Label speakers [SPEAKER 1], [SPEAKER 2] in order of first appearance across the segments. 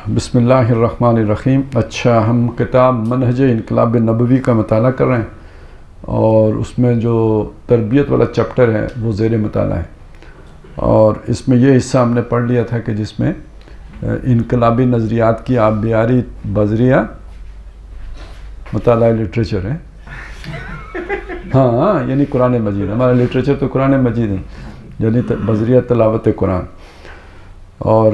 [SPEAKER 1] بسم اللہ الرحمن الرحیم۔ اچھا، ہم کتاب منہج انقلاب نبوی کا مطالعہ کر رہے ہیں اور اس میں جو تربیت والا چیپٹر ہے وہ زیر مطالعہ ہے، اور اس میں یہ حصہ ہم نے پڑھ لیا تھا کہ جس میں انقلابی نظریات کی آبیاری بذریعہ مطالعہ لٹریچر ہے۔ ہاں، یعنی قرآن مجید، ہمارا لٹریچر تو قرآن مجید ہے، یعنی بذریعہ تلاوت قرآن۔ اور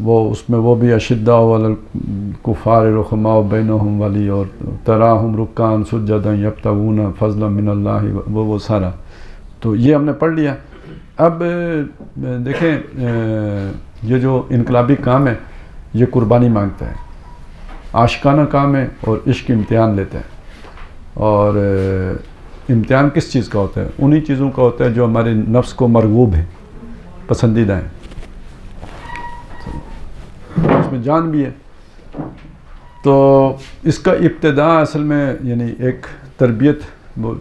[SPEAKER 1] وہ اس میں وہ بھی اشداء علی الکفار رحماء بینہم ولی، اور تراہم رکعا سجدا یبتغون فضلا من اللہ، وہ سارا تو یہ ہم نے پڑھ لیا۔ اب دیکھیں، یہ جو انقلابی کام ہے یہ قربانی مانگتا ہے، عاشقانہ کام ہے، اور عشق امتحان لیتا ہے۔ اور امتحان کس چیز کا ہوتا ہے؟ انہی چیزوں کا ہوتا ہے جو ہمارے نفس کو مرغوب ہیں، پسندیدہ ہیں، اس میں جان بھی ہے۔ تو اس کا ابتدا اصل میں یعنی ایک تربیت،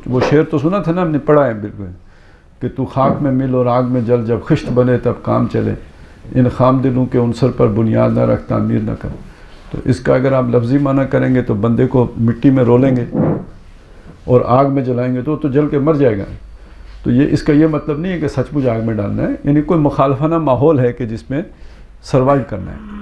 [SPEAKER 1] وہ شعر تو سنا تھا نا، ہم نے پڑھا ہے بالکل، کہ تو خاک میں مل اور آگ میں جل، جب خشت بنے تب کام چلے، ان خام دلوں کے عنصر پر بنیاد نہ رکھ تعمیر نہ کر۔ تو اس کا اگر آپ لفظی معنی کریں گے تو بندے کو مٹی میں رولیں گے اور آگ میں جلائیں گے تو جل کے مر جائے گا۔ تو یہ اس کا یہ مطلب نہیں ہے کہ سچ مچ آگ میں ڈالنا ہے، یعنی کوئی مخالفانہ ماحول ہے کہ جس میں سروائیو کرنا ہے۔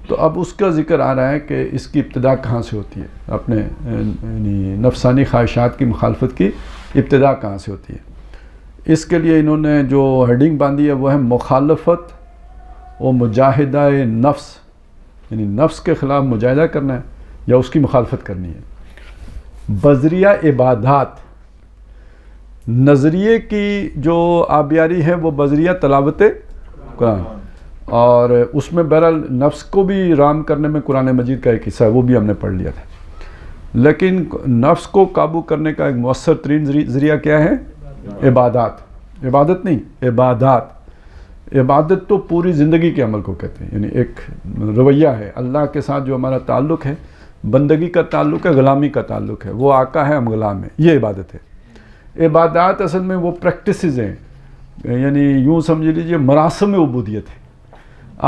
[SPEAKER 1] تو اب اس کا ذکر آ رہا ہے کہ اس کی ابتدا کہاں سے ہوتی ہے، اپنے یعنی نفسانی خواہشات کی مخالفت کی ابتدا کہاں سے ہوتی ہے۔ اس کے لیے انہوں نے جو ہیڈنگ باندھی ہے وہ ہے مخالفت و مجاہدہ نفس، یعنی نفس کے خلاف مجاہدہ کرنا ہے یا اس کی مخالفت کرنی ہے بذریعہ عبادات۔ نظریے کی جو آبیاری ہے وہ بذریعہ تلاوت قرآن، اور اس میں بہرحال نفس کو بھی رام کرنے میں قرآن مجید کا ایک حصہ ہے، وہ بھی ہم نے پڑھ لیا تھا۔ لیکن نفس کو قابو کرنے کا ایک مؤثر ترین ذریعہ کیا ہے؟ عبادات۔ عبادت نہیں، عبادات۔ عبادت تو پوری زندگی کے عمل کو کہتے ہیں، یعنی ایک رویہ ہے اللہ کے ساتھ جو ہمارا تعلق ہے، بندگی کا تعلق ہے، غلامی کا تعلق ہے، وہ آقا ہے، ہم غلام ہیں، یہ عبادت ہے۔ عبادات اصل میں وہ پریکٹسز ہیں، یعنی یوں سمجھ لیجئے مراسم عبودیت ہے،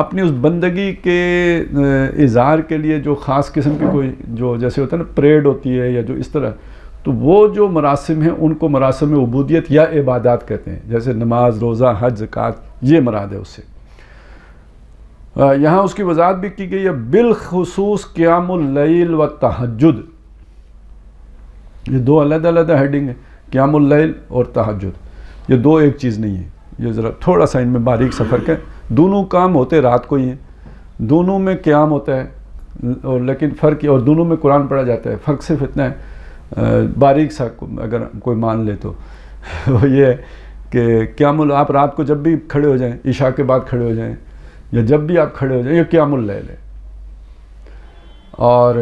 [SPEAKER 1] اپنی اس بندگی کے اظہار کے لیے جو خاص قسم کی کوئی جو جیسے ہوتا ہے نا پریڈ ہوتی ہے یا جو اس طرح، تو وہ جو مراسم ہیں ان کو مراسم عبودیت یا عبادات کہتے ہیں، جیسے نماز، روزہ، حج، زکوٰۃ، یہ مراد ہے اس سے۔ یہاں اس کی وضاحت بھی کی گئی ہے، بالخصوص قیام اللیل و تہجد۔ یہ دو علیحدہ علیحدہ ہیڈنگ ہیں، قیام اللیل اور تہجد، یہ دو ایک چیز نہیں ہے، یہ ذرا تھوڑا سا ان میں باریک سا فرق ہے۔ دونوں کام ہوتے رات کو ہی ہیں، دونوں میں قیام ہوتا ہے، اور لیکن فرق، اور دونوں میں قرآن پڑھا جاتا ہے، فرق صرف اتنا ہے باریک سا اگر کوئی مان لے تو وہ یہ ہے کہ قیام آپ رات کو جب بھی کھڑے ہو جائیں، عشاء کے بعد کھڑے ہو جائیں یا جب بھی آپ کھڑے ہو جائیں، یہ قیام اللیل ہے۔ اور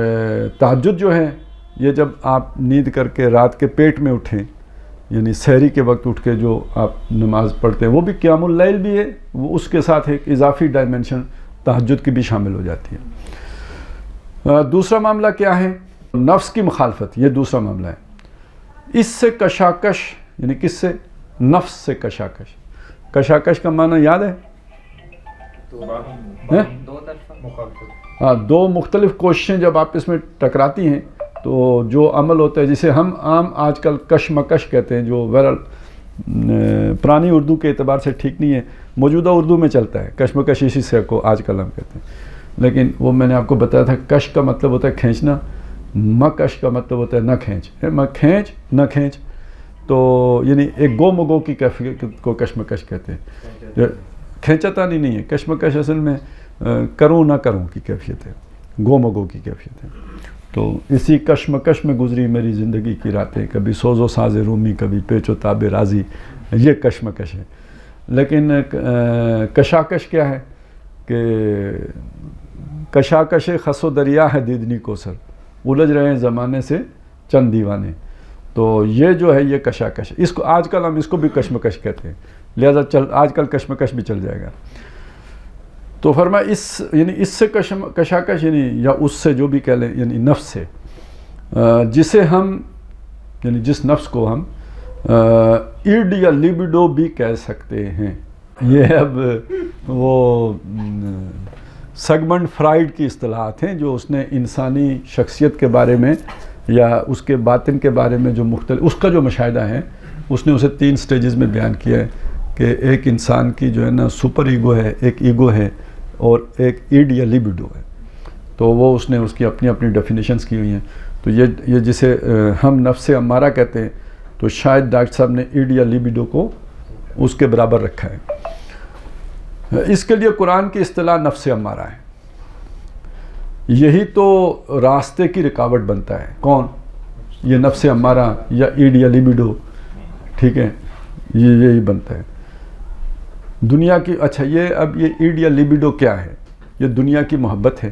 [SPEAKER 1] تہجد جو ہے یہ جب آپ نیند کر کے رات کے پیٹ میں اٹھیں، یعنی سحری کے وقت اٹھ کے جو آپ نماز پڑھتے ہیں، وہ بھی قیام اللیل بھی ہے، وہ اس کے ساتھ ایک اضافی ڈائمنشن تہجد کی بھی شامل ہو جاتی ہے۔ دوسرا معاملہ کیا ہے؟ نفس کی مخالفت، یہ دوسرا معاملہ ہے۔ اس سے کشاکش، یعنی کس سے؟ نفس سے کشاکش۔ کشاکش کا معنی یاد ہے؟ ہاں، دو مختلف کوششیں جب آپ اس میں ٹکراتی ہیں تو جو عمل ہوتا ہے جسے ہم عام آج کل کشمکش کہتے ہیں، جو بہرحال پرانی اردو کے اعتبار سے ٹھیک نہیں ہے، موجودہ اردو میں چلتا ہے کشمکش، اسی سے کو آج کل ہم کہتے ہیں، لیکن وہ میں نے آپ کو بتایا تھا، کش کا مطلب ہوتا ہے کھینچنا، مکش کا مطلب ہوتا ہے نہ کھینچ، کھینچ نہ کھینچ، تو یعنی ایک گو مگو کی کیفیت کو کشمکش کہتے ہیں۔ کھینچتانی نہیں ہے کشمکش، اصل میں کروں نہ کروں کی کیفیت ہے، گو مگو کی کیفیت ہے۔ تو اسی کشمکش میں گزری میری زندگی کی راتیں، کبھی سوز و ساز رومی، کبھی پیچ و تاب رازی، یہ کشمکش ہے۔ لیکن کشاکش کیا ہے کہ کشاکش خس و دریا ہے دیدنی کو سر، الجھ رہے ہیں زمانے سے چند دیوانے۔ تو یہ جو ہے یہ کشاکش ہے، اس کو آج کل ہم اس کو بھی کشمکش کہتے ہیں، لہذا آج کل کشمکش بھی چل جائے گا۔ تو فرمایا یعنی اس سے کشاکش، یعنی یا اس سے جو بھی کہہ لیں، یعنی نفس سے، جسے ہم یعنی جس نفس کو ہم ایڈ یا لیبیڈو بھی کہہ سکتے ہیں۔ یہ اب وہ سگمنڈ فرائڈ کی اصطلاحات ہیں جو اس نے انسانی شخصیت کے بارے میں یا اس کے باطن کے بارے میں جو مختلف اس کا جو مشاہدہ ہے اس نے اسے 3 سٹیجز میں بیان کیا ہے کہ ایک انسان کی جو ہے نا سپر ایگو ہے، ایک ایگو ہے اور ایک ایڈ یا لیبیڈو ہے. تو وہ اس نے اس کی اپنی اپنی ڈیفینیشنز کی ہوئی ہیں. تو یہ جسے ہم نفس امارہ کہتے ہیں تو شاید ڈاکٹر صاحب نے ایڈ یا لیبیڈو کو اس کے برابر رکھا ہے. اس کے لیے قرآن کی اصطلاح نفس امارہ ہے. یہی تو راستے کی رکاوٹ بنتا ہے. کون؟ یہ نفس امارہ یا ایڈ یا لیبیڈو. ٹھیک ہے، یہی بنتا ہے دنیا کی. اچھا یہ ایڈ یا لیبیڈو کیا ہے؟ یہ دنیا کی محبت ہے،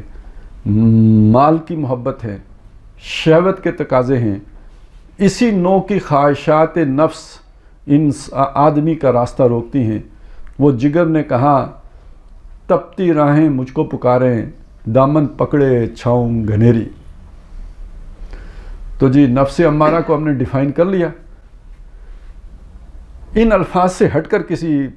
[SPEAKER 1] مال کی محبت ہے، شہوت کے تقاضے ہیں. اسی نوع کی خواہشات نفس ان آدمی کا راستہ روکتی ہیں. وہ جگر نے کہا تپتی راہیں مجھ کو پکاریں، دامن پکڑے چھاؤں گھنیری. تو جی نفس امارہ کو ہم نے ڈیفائن کر لیا. ان الفاظ سے ہٹ کر کسی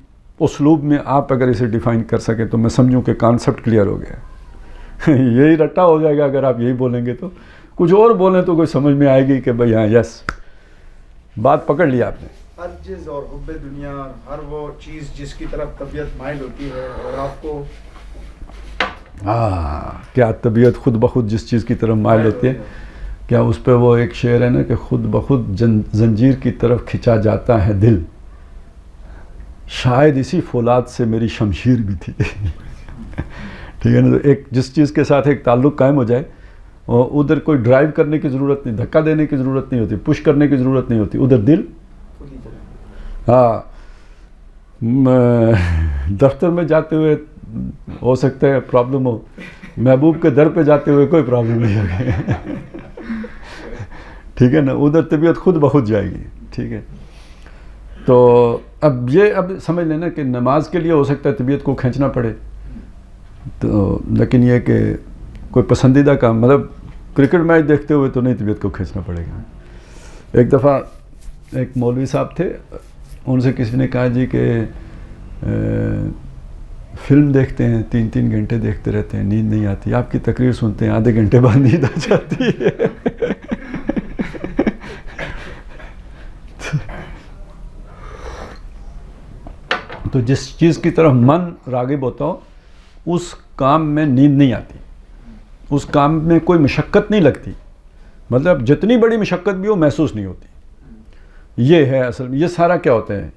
[SPEAKER 1] اسلوب میں آپ اگر اسے ڈیفائن کر سکیں تو میں سمجھوں کہ کانسیپٹ کلیئر ہو گیا. یہی رٹا ہو جائے گا اگر آپ یہی بولیں گے. تو کچھ اور بولیں تو کوئی سمجھ میں آئے گی کہ بھئی ہاں یس بات پکڑ لیا آپ نے.
[SPEAKER 2] ہر چیز اور حب دنیا، ہر وہ چیز جس کی طرف طبیعت مائل ہوتی ہے اور آپ کو
[SPEAKER 1] کیا طبیعت خود بخود جس چیز کی طرف مائل ہوتی ہے، کیا اس پہ وہ ایک شعر ہے نا کہ خود بخود زنجیر کی طرف کھنچا جاتا ہے دل، شاید اسی فولاد سے میری شمشیر بھی تھی. ٹھیک ہے نا. تو ایک جس چیز کے ساتھ ایک تعلق قائم ہو جائے اور ادھر کوئی ڈرائیو کرنے کی ضرورت نہیں، دھکا دینے کی ضرورت نہیں ہوتی، پش کرنے کی ضرورت نہیں ہوتی، ادھر دل. ہاں دفتر میں جاتے ہوئے ہو سکتا ہے پرابلم ہو، محبوب کے در پہ جاتے ہوئے کوئی پرابلم نہیں ہوگی. ٹھیک ہے نا. ادھر طبیعت خود بخود جائے گی. ٹھیک ہے. تو اب سمجھ لینا کہ نماز کے لیے ہو سکتا ہے طبیعت کو کھینچنا پڑے، تو لیکن یہ کہ کوئی پسندیدہ کام مطلب کرکٹ میچ دیکھتے ہوئے تو نہیں طبیعت کو کھینچنا پڑے گا. ایک دفعہ ایک مولوی صاحب تھے، ان سے کسی نے کہا جی کہ فلم دیکھتے ہیں 3 گھنٹے دیکھتے رہتے ہیں، نیند نہیں آتی، آپ کی تقریر سنتے ہیں آدھے گھنٹے بعد نیند آ جاتی ہے. تو جس چیز کی طرف من راغب ہوتا ہو اس کام میں نیند نہیں آتی، اس کام میں کوئی مشقت نہیں لگتی، مطلب جتنی بڑی مشقت بھی ہو محسوس نہیں ہوتی. یہ ہے اصل میں. یہ سارا کیا ہوتا ہے؟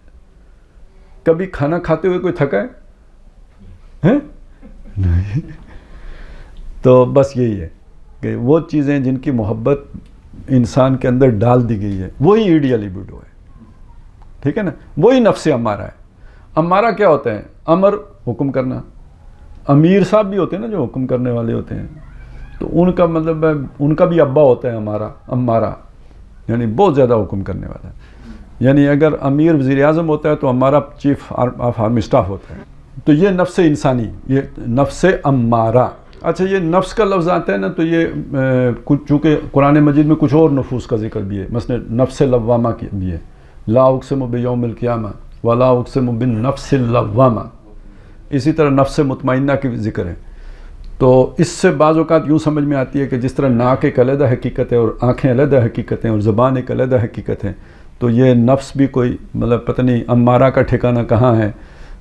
[SPEAKER 1] کبھی کھانا کھاتے ہوئے کوئی تھکا ہے؟ نہیں. تو بس یہی ہے کہ وہ چیزیں جن کی محبت انسان کے اندر ڈال دی گئی ہے وہی ایڈ یا لیبیڈو ہے. ٹھیک ہے نا. وہی نفس امارہ ہے. امارہ کیا ہوتا ہے؟ امر حکم کرنا. امیر صاحب بھی ہوتے ہیں نا جو حکم کرنے والے ہوتے ہیں، تو ان کا مطلب ان کا بھی ابا ہوتا ہے امارہ، یعنی بہت زیادہ حکم کرنے والا. یعنی اگر امیر وزیر اعظم ہوتا ہے تو امارہ چیف آف آرمی اسٹاف ہوتا ہے. تو یہ نفس انسانی، یہ نفس امارہ. اچھا یہ نفس کا لفظ آتا ہے نا تو یہ چونکہ قرآن مجید میں کچھ اور نفوس کا ذکر بھی ہے، مثلا نفس لوامہ کی بھی ہے، لا اقسم بیوم القیامہ ولا اقسم بالنفس اللوامہ. اسی طرح نفس مطمئنہ کی ذکر ہے. تو اس سے بعض اوقات یوں سمجھ میں آتی ہے کہ جس طرح ناک ایک علیحدہ حقیقت ہے اور آنکھیں علیحدہ حقیقت ہیں اور زبان ایک علیحدہ حقیقت ہے، تو یہ نفس بھی کوئی مطلب پتہ نہیں امارہ کا ٹھکانہ کہاں ہے.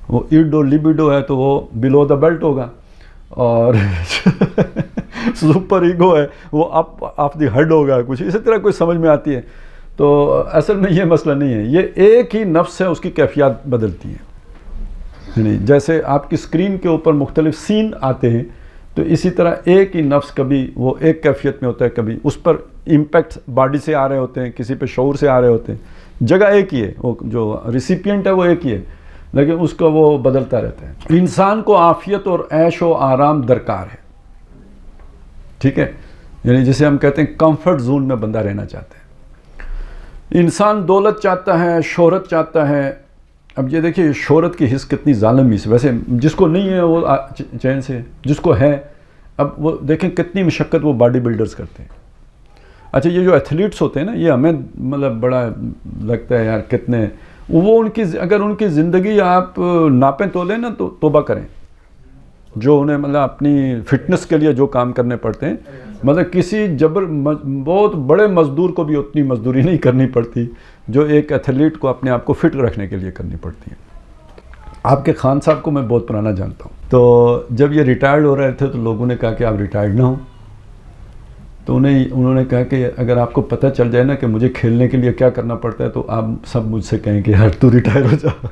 [SPEAKER 1] وہ ایڈو لیبیڈو ہے تو وہ بلو دا بیلٹ ہوگا، اور سپر ایگو ہے وہ اپ آف دی ہیڈ ہوگا. کچھ اسی طرح کوئی سمجھ میں آتی ہے. تو اصل میں یہ مسئلہ نہیں ہے، یہ ایک ہی نفس ہے، اس کی کیفیات بدلتی ہیں. یعنی جیسے آپ کی اسکرین کے اوپر مختلف سین آتے ہیں تو اسی طرح ایک ہی نفس کبھی وہ ایک کیفیت میں ہوتا ہے، کبھی اس پر امپیکٹ باڈی سے آ رہے ہوتے ہیں، کسی پہ شعور سے آ رہے ہوتے ہیں. جگہ ایک ہی ہے، وہ جو ریسیپینٹ ہے وہ ایک ہی ہے، لیکن اس کا وہ بدلتا رہتا ہے. انسان کو عافیت اور عیش و آرام درکار ہے. ٹھیک ہے. یعنی جسے ہم کہتے ہیں کمفرٹ زون میں بندہ رہنا چاہتا ہے. انسان دولت چاہتا ہے، شہرت چاہتا ہے. اب یہ دیکھیے شہرت کی حس کتنی ظالم حس. ویسے جس کو نہیں ہے وہ چین سے، جس کو ہے اب وہ دیکھیں کتنی مشقت وہ باڈی بلڈرز کرتے ہیں. اچھا یہ جو ایتھلیٹس ہوتے ہیں نا، یہ ہمیں مطلب بڑا لگتا ہے یار کتنے وہ ان کی، اگر ان کی زندگی آپ ناپیں تولیں نا تو توبہ کریں. جو انہیں مطلب اپنی فٹنس کے لیے جو کام کرنے پڑتے ہیں، مطلب کسی بہت بڑے مزدور کو بھی اتنی مزدوری نہیں کرنی پڑتی جو ایک ایتھلیٹ کو اپنے آپ کو فٹ رکھنے کے لیے کرنی پڑتی ہے۔ آپ کے خان صاحب کو میں بہت پرانا جانتا ہوں، تو جب یہ ریٹائرڈ ہو رہے تھے تو لوگوں نے کہا کہ آپ ریٹائرڈ نہ ہوں، تو انہوں نے کہا کہ اگر آپ کو پتہ چل جائے نا کہ مجھے کھیلنے کے لیے کیا کرنا پڑتا ہے تو آپ سب مجھ سے کہیں کہ یار تو ریٹائر ہو جا۔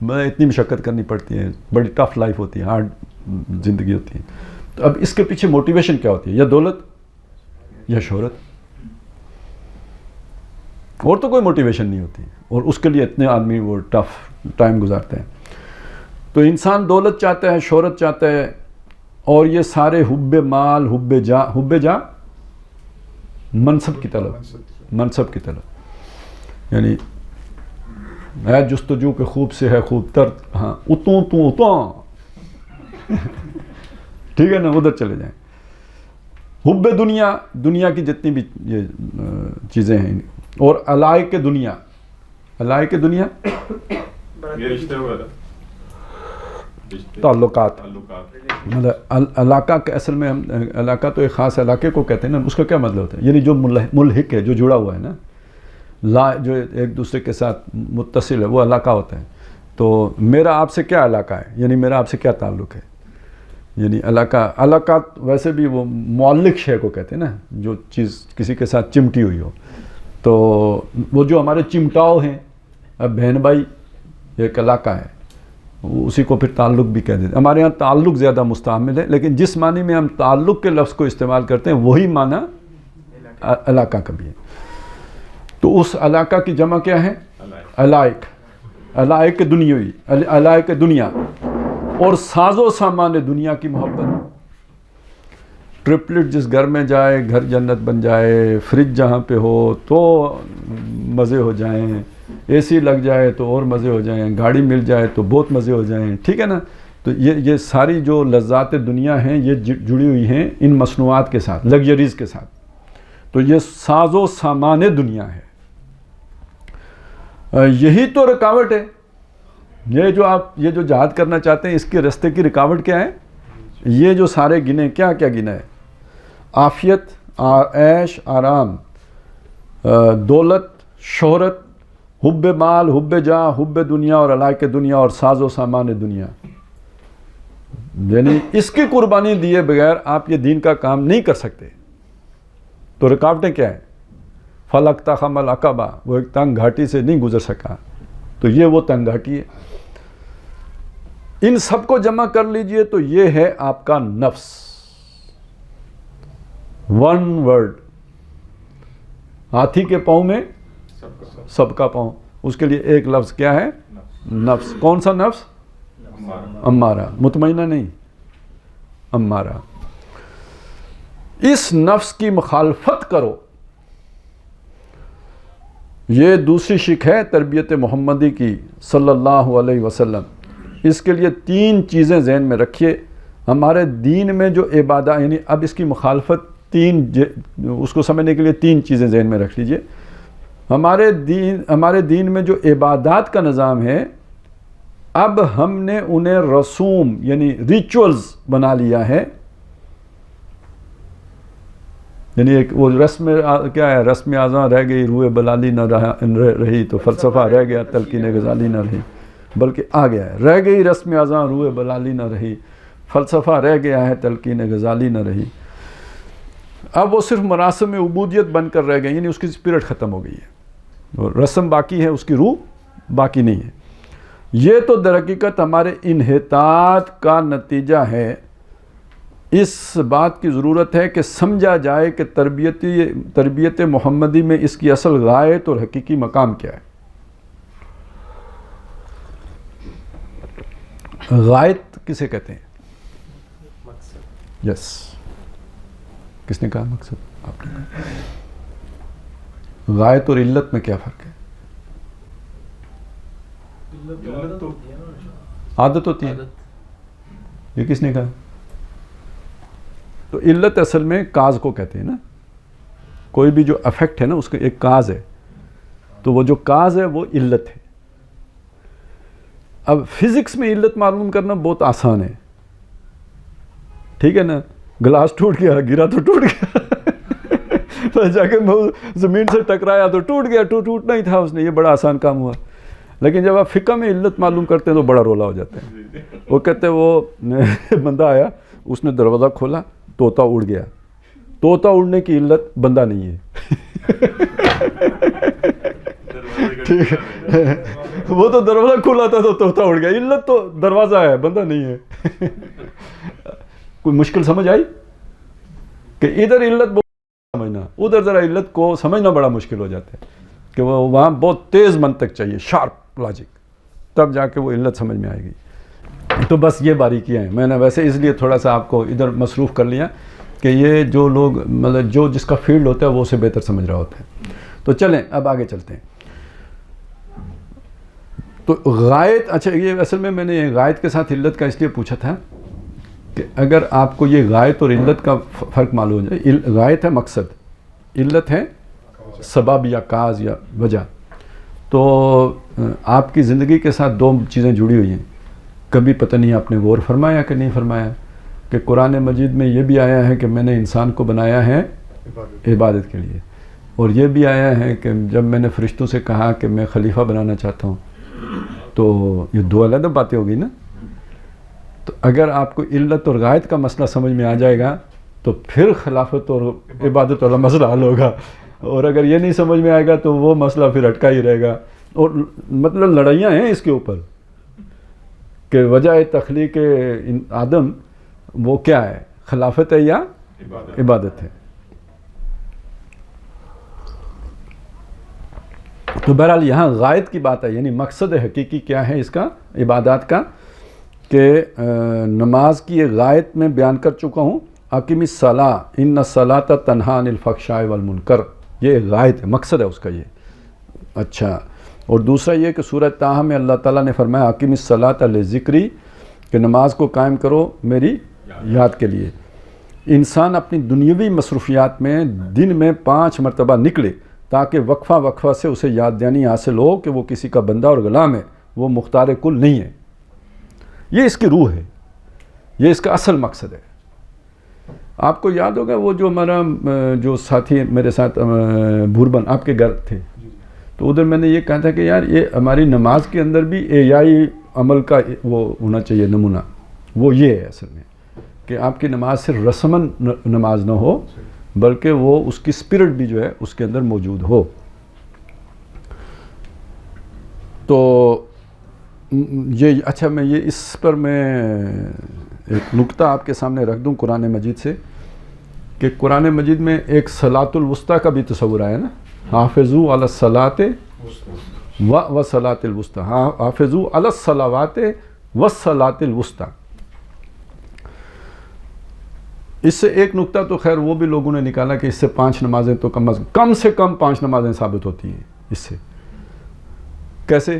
[SPEAKER 1] میں اتنی مشقت کرنی پڑتی ہے، بڑی ٹف لائف ہوتی ہے، ہارڈ زندگی ہوتی ہے۔ تو اب اس کے پیچھے موٹیویشن کیا ہوتی ہے؟ یا دولت یا شہرت، اور تو کوئی موٹیویشن نہیں ہوتی، اور اس کے لیے اتنے آدمی وہ ٹف ٹائم گزارتے ہیں۔ تو انسان دولت چاہتا ہے، شہرت چاہتا ہے، اور یہ سارے حب مال، حب جا منصب کی طلب، یعنی ہے جستجو کے خوب سے ہے خوب تر، ہاں اتوں ٹھیک ہے نا، ادھر چلے جائیں۔ حب دنیا کی جتنی بھی یہ چیزیں ہیں، اور علائق دنیا تعلقات، مطلب علاقہ کے اصل میں ہم علاقہ تو ایک خاص علاقے کو کہتے ہیں نا، اس کا کیا مطلب ہوتا ہے؟ یعنی جو ملحق ہے، جو جڑا ہوا ہے نا، جو ایک دوسرے کے ساتھ متصل ہے، وہ علاقہ ہوتا ہے۔ تو میرا آپ سے کیا علاقہ ہے، یعنی میرا آپ سے کیا تعلق ہے، یعنی علاقات ویسے بھی وہ معلق شے کو کہتے ہیں نا، جو چیز کسی کے ساتھ چمٹی ہوئی ہو۔ تو وہ جو ہمارے چمٹاؤ ہیں، اب بہن بھائی ایک علاقہ ہے، اسی کو پھر تعلق بھی کہہ دیتے ہیں۔ ہمارے ہاں تعلق زیادہ مستعمل ہے، لیکن جس معنی میں ہم تعلق کے لفظ کو استعمال کرتے ہیں وہی معنی علاقہ کا بھی ہے۔ تو اس علاقہ کی جمع کیا ہے؟ علائق دنیاوی، علائق دنیا، اور ساز و سامان دنیا کی محبت۔ ٹرپلٹ جس گھر میں جائے گھر جنت بن جائے، فریج جہاں پہ ہو تو مزے ہو جائیں، اے سی لگ جائے تو اور مزے ہو جائیں، گاڑی مل جائے تو بہت مزے ہو جائیں، ٹھیک ہے نا۔ تو یہ ساری جو لذات دنیا ہیں یہ جڑی ہوئی ہیں ان مصنوعات کے ساتھ، لگژریز کے ساتھ۔ تو یہ ساز و سامان دنیا ہے، یہی تو رکاوٹ ہے۔ یہ جو جہاد کرنا چاہتے ہیں، اس کے راستے کی رکاوٹ کیا ہے؟ یہ جو سارے گنے، کیا گنا ہے؟ عافیت، عیش آرام، دولت، شہرت، حب مال، حب جاہ، حب دنیا، اور علائق دنیا، اور ساز و سامان دنیا۔ یعنی اس کی قربانی دیے بغیر آپ یہ دین کا کام نہیں کر سکتے۔ تو رکاوٹیں کیا ہیں؟ فَلَقْتَحَمَ الْعَقَبَةَ، وہ ایک تنگ گھاٹی سے نہیں گزر سکا، تو یہ وہ تنگ گھاٹی ہے۔ ان سب کو جمع کر لیجئے تو یہ ہے آپ کا نفس، ون ورڈ۔ ہاتھی کے پاؤں میں سب کا پاؤں، اس کے لیے ایک لفظ کیا ہے؟ نفس۔ کون سا نفس؟ امارہ، مطمئنہ نہیں، امارہ۔ اس نفس کی مخالفت کرو، یہ دوسری شک ہے تربیت محمدی کی صلی اللہ علیہ وسلم۔ اس کے لیے 3 چیزیں ذہن میں رکھیے۔ ہمارے دین میں جو عبادات، یعنی اب اس کی مخالفت اس کو سمجھنے کے لیے 3 چیزیں ذہن میں رکھ لیجئے۔ ہمارے دین میں جو عبادات کا نظام ہے، اب ہم نے انہیں رسوم یعنی ریچولز بنا لیا ہے۔ یعنی ایک وہ رسم کیا ہے، رسم اعضاء رہ گئی روح بلالی نہ رہی، تو فلسفہ رہ گیا تلقین غزالی نہ رہی، بلکہ آ گیا ہے، رہ گئی رسم اعضاء روح بلالی نہ رہی، فلسفہ رہ گیا ہے تلقین غزالی نہ رہی۔ اب وہ صرف مراسم عبودیت بن کر رہ گئے، یعنی اس کی اسپرٹ ختم ہو گئی ہے، اور رسم باقی ہے، اس کی روح باقی نہیں ہے۔ یہ تو در حقیقت ہمارے انحطاط کا نتیجہ ہے۔ اس بات کی ضرورت ہے کہ سمجھا جائے کہ تربیت محمدی میں اس کی اصل غایت اور حقیقی مقام کیا ہے۔ غایت کسے کہتے ہیں؟ یس، کس نے کہا مقصد؟ آپ نے کہا۔ غایت اور علت میں کیا فرق ہے؟ عادت ہوتی ہے، یہ کس نے کہا؟ تو علت اصل میں کاز کو کہتے ہیں نا، کوئی بھی جو افیکٹ ہے نا اس کا ایک کاز ہے، تو وہ جو کاز ہے وہ علت ہے۔ اب فزکس میں علت معلوم کرنا بہت آسان ہے، ٹھیک ہے نا, گلاس ٹوٹ گیا, گرا تو ٹوٹ گیا جا کے زمین سے ٹکرایا تو ٹوٹ گیا, ٹوٹنا ہی تھا اس نے, یہ بڑا آسان کام ہوا. لیکن جب آپ فقہ میں علت معلوم کرتے ہیں تو بڑا رولا ہو جاتا ہے. وہ کہتے ہیں وہ بندہ آیا, اس نے دروازہ کھولا, طوطا اڑ گیا. طوطا اڑنے کی علت بندہ نہیں ہے. ٹھیک ہے, وہ تو دروازہ کھلا تھا تو طوطا اڑ گیا, علت تو دروازہ ہے, بندہ نہیں ہے. کوئی مشکل سمجھ آئی کہ ادھر علت بہت سمجھنا, ادھر ذرا علت کو سمجھنا بڑا مشکل ہو جاتا ہے کہ وہ وہاں بہت تیز منطق چاہیے, شارپ لاجک, تب جا کے وہ علت سمجھ میں آئے گی. تو بس یہ باریکیاں ہیں. میں نے ویسے اس لیے تھوڑا سا آپ کو ادھر مصروف کر لیا کہ یہ جو لوگ مطلب جو جس کا فیلڈ ہوتا ہے وہ اسے بہتر سمجھ رہا ہوتا ہے. تو چلیں اب آگے چلتے ہیں. تو غائط, اچھا یہ اصل میں نے غائط کے ساتھ علت کا اس لیے پوچھا تھا کہ اگر آپ کو یہ غائط اور علت کا فرق معلوم ہو جائے. غائط ہے مقصد, علت ہے سبب یا کاز یا وجہ. تو آپ کی زندگی کے ساتھ دو چیزیں جڑی ہوئی ہیں. کبھی پتہ نہیں آپ نے غور فرمایا کہ نہیں فرمایا کہ قرآن مجید میں یہ بھی آیا ہے کہ میں نے انسان کو بنایا ہے عبادت کے لیے, اور یہ بھی آیا ہے کہ جب میں نے فرشتوں سے کہا کہ میں خلیفہ بنانا چاہتا ہوں, تو یہ دو علیحدہ باتیں ہوگی نا. تو اگر آپ کو علت اور غائط کا مسئلہ سمجھ میں آ جائے گا تو پھر خلافت اور عبادت والا مسئلہ حل ہوگا, اور اگر یہ نہیں سمجھ میں آئے گا تو وہ مسئلہ پھر اٹکا ہی رہے گا. اور مطلب لڑائیاں ہیں اس کے اوپر کہ وجہ تخلیق آدم وہ کیا ہے, خلافت ہے یا عبادت ہے. تو بہرحال یہاں غائط کی بات ہے, یعنی مقصد حقیقی کیا ہے اس کا, عبادات کا, کہ نماز کی ایک غائط میں بیان کر چکا ہوں. اقیم الصلاۃ ان الصلاۃ تنہی عن الفحشاء والمنکر, یہ ایک غائط ہے, مقصد ہے اس کا یہ. اچھا, اور دوسرا یہ کہ سورہ طٰہٰ میں اللہ تعالیٰ نے فرمایا اقیم الصلاۃ لذکری, کہ نماز کو قائم کرو میری یاد کے لیے. انسان اپنی دنیاوی مصروفیات میں دن میں 5 مرتبہ نکلے تاکہ وقفہ وقفہ سے اسے یاد دہانی حاصل ہو کہ وہ کسی کا بندہ اور غلام ہے, وہ مختار کل نہیں ہے. یہ اس کی روح ہے, یہ اس کا اصل مقصد ہے. آپ کو یاد ہوگا وہ جو ہمارا جو ساتھی میرے ساتھ بھوربن آپ کے گھر تھے, تو ادھر میں نے یہ کہا تھا کہ یار یہ ہماری نماز کے اندر بھی احیائی عمل کا وہ ہونا چاہیے نمونہ. وہ یہ ہے اصل میں کہ آپ کی نماز صرف رسماً نماز نہ ہو بلکہ وہ اس کی اسپرٹ بھی جو ہے اس کے اندر موجود ہو. تو یہ اچھا, میں یہ اس پر میں ایک نکتہ آپ کے سامنے رکھ دوں قرآن مجید سے کہ قرآن مجید میں ایک صلاۃ الوسطیٰ کا بھی تصور آیا نا, حافظوا علی الصلاۃ والصلاۃ الوسطیٰ, حافظوا علی الصلوات والصلاۃ الوسطیٰ. اس سے ایک نکتہ تو خیر وہ بھی لوگوں نے نکالا کہ اس سے 5 نمازیں تو کم سے کم 5 نمازیں ثابت ہوتی ہیں اس سے. کیسے؟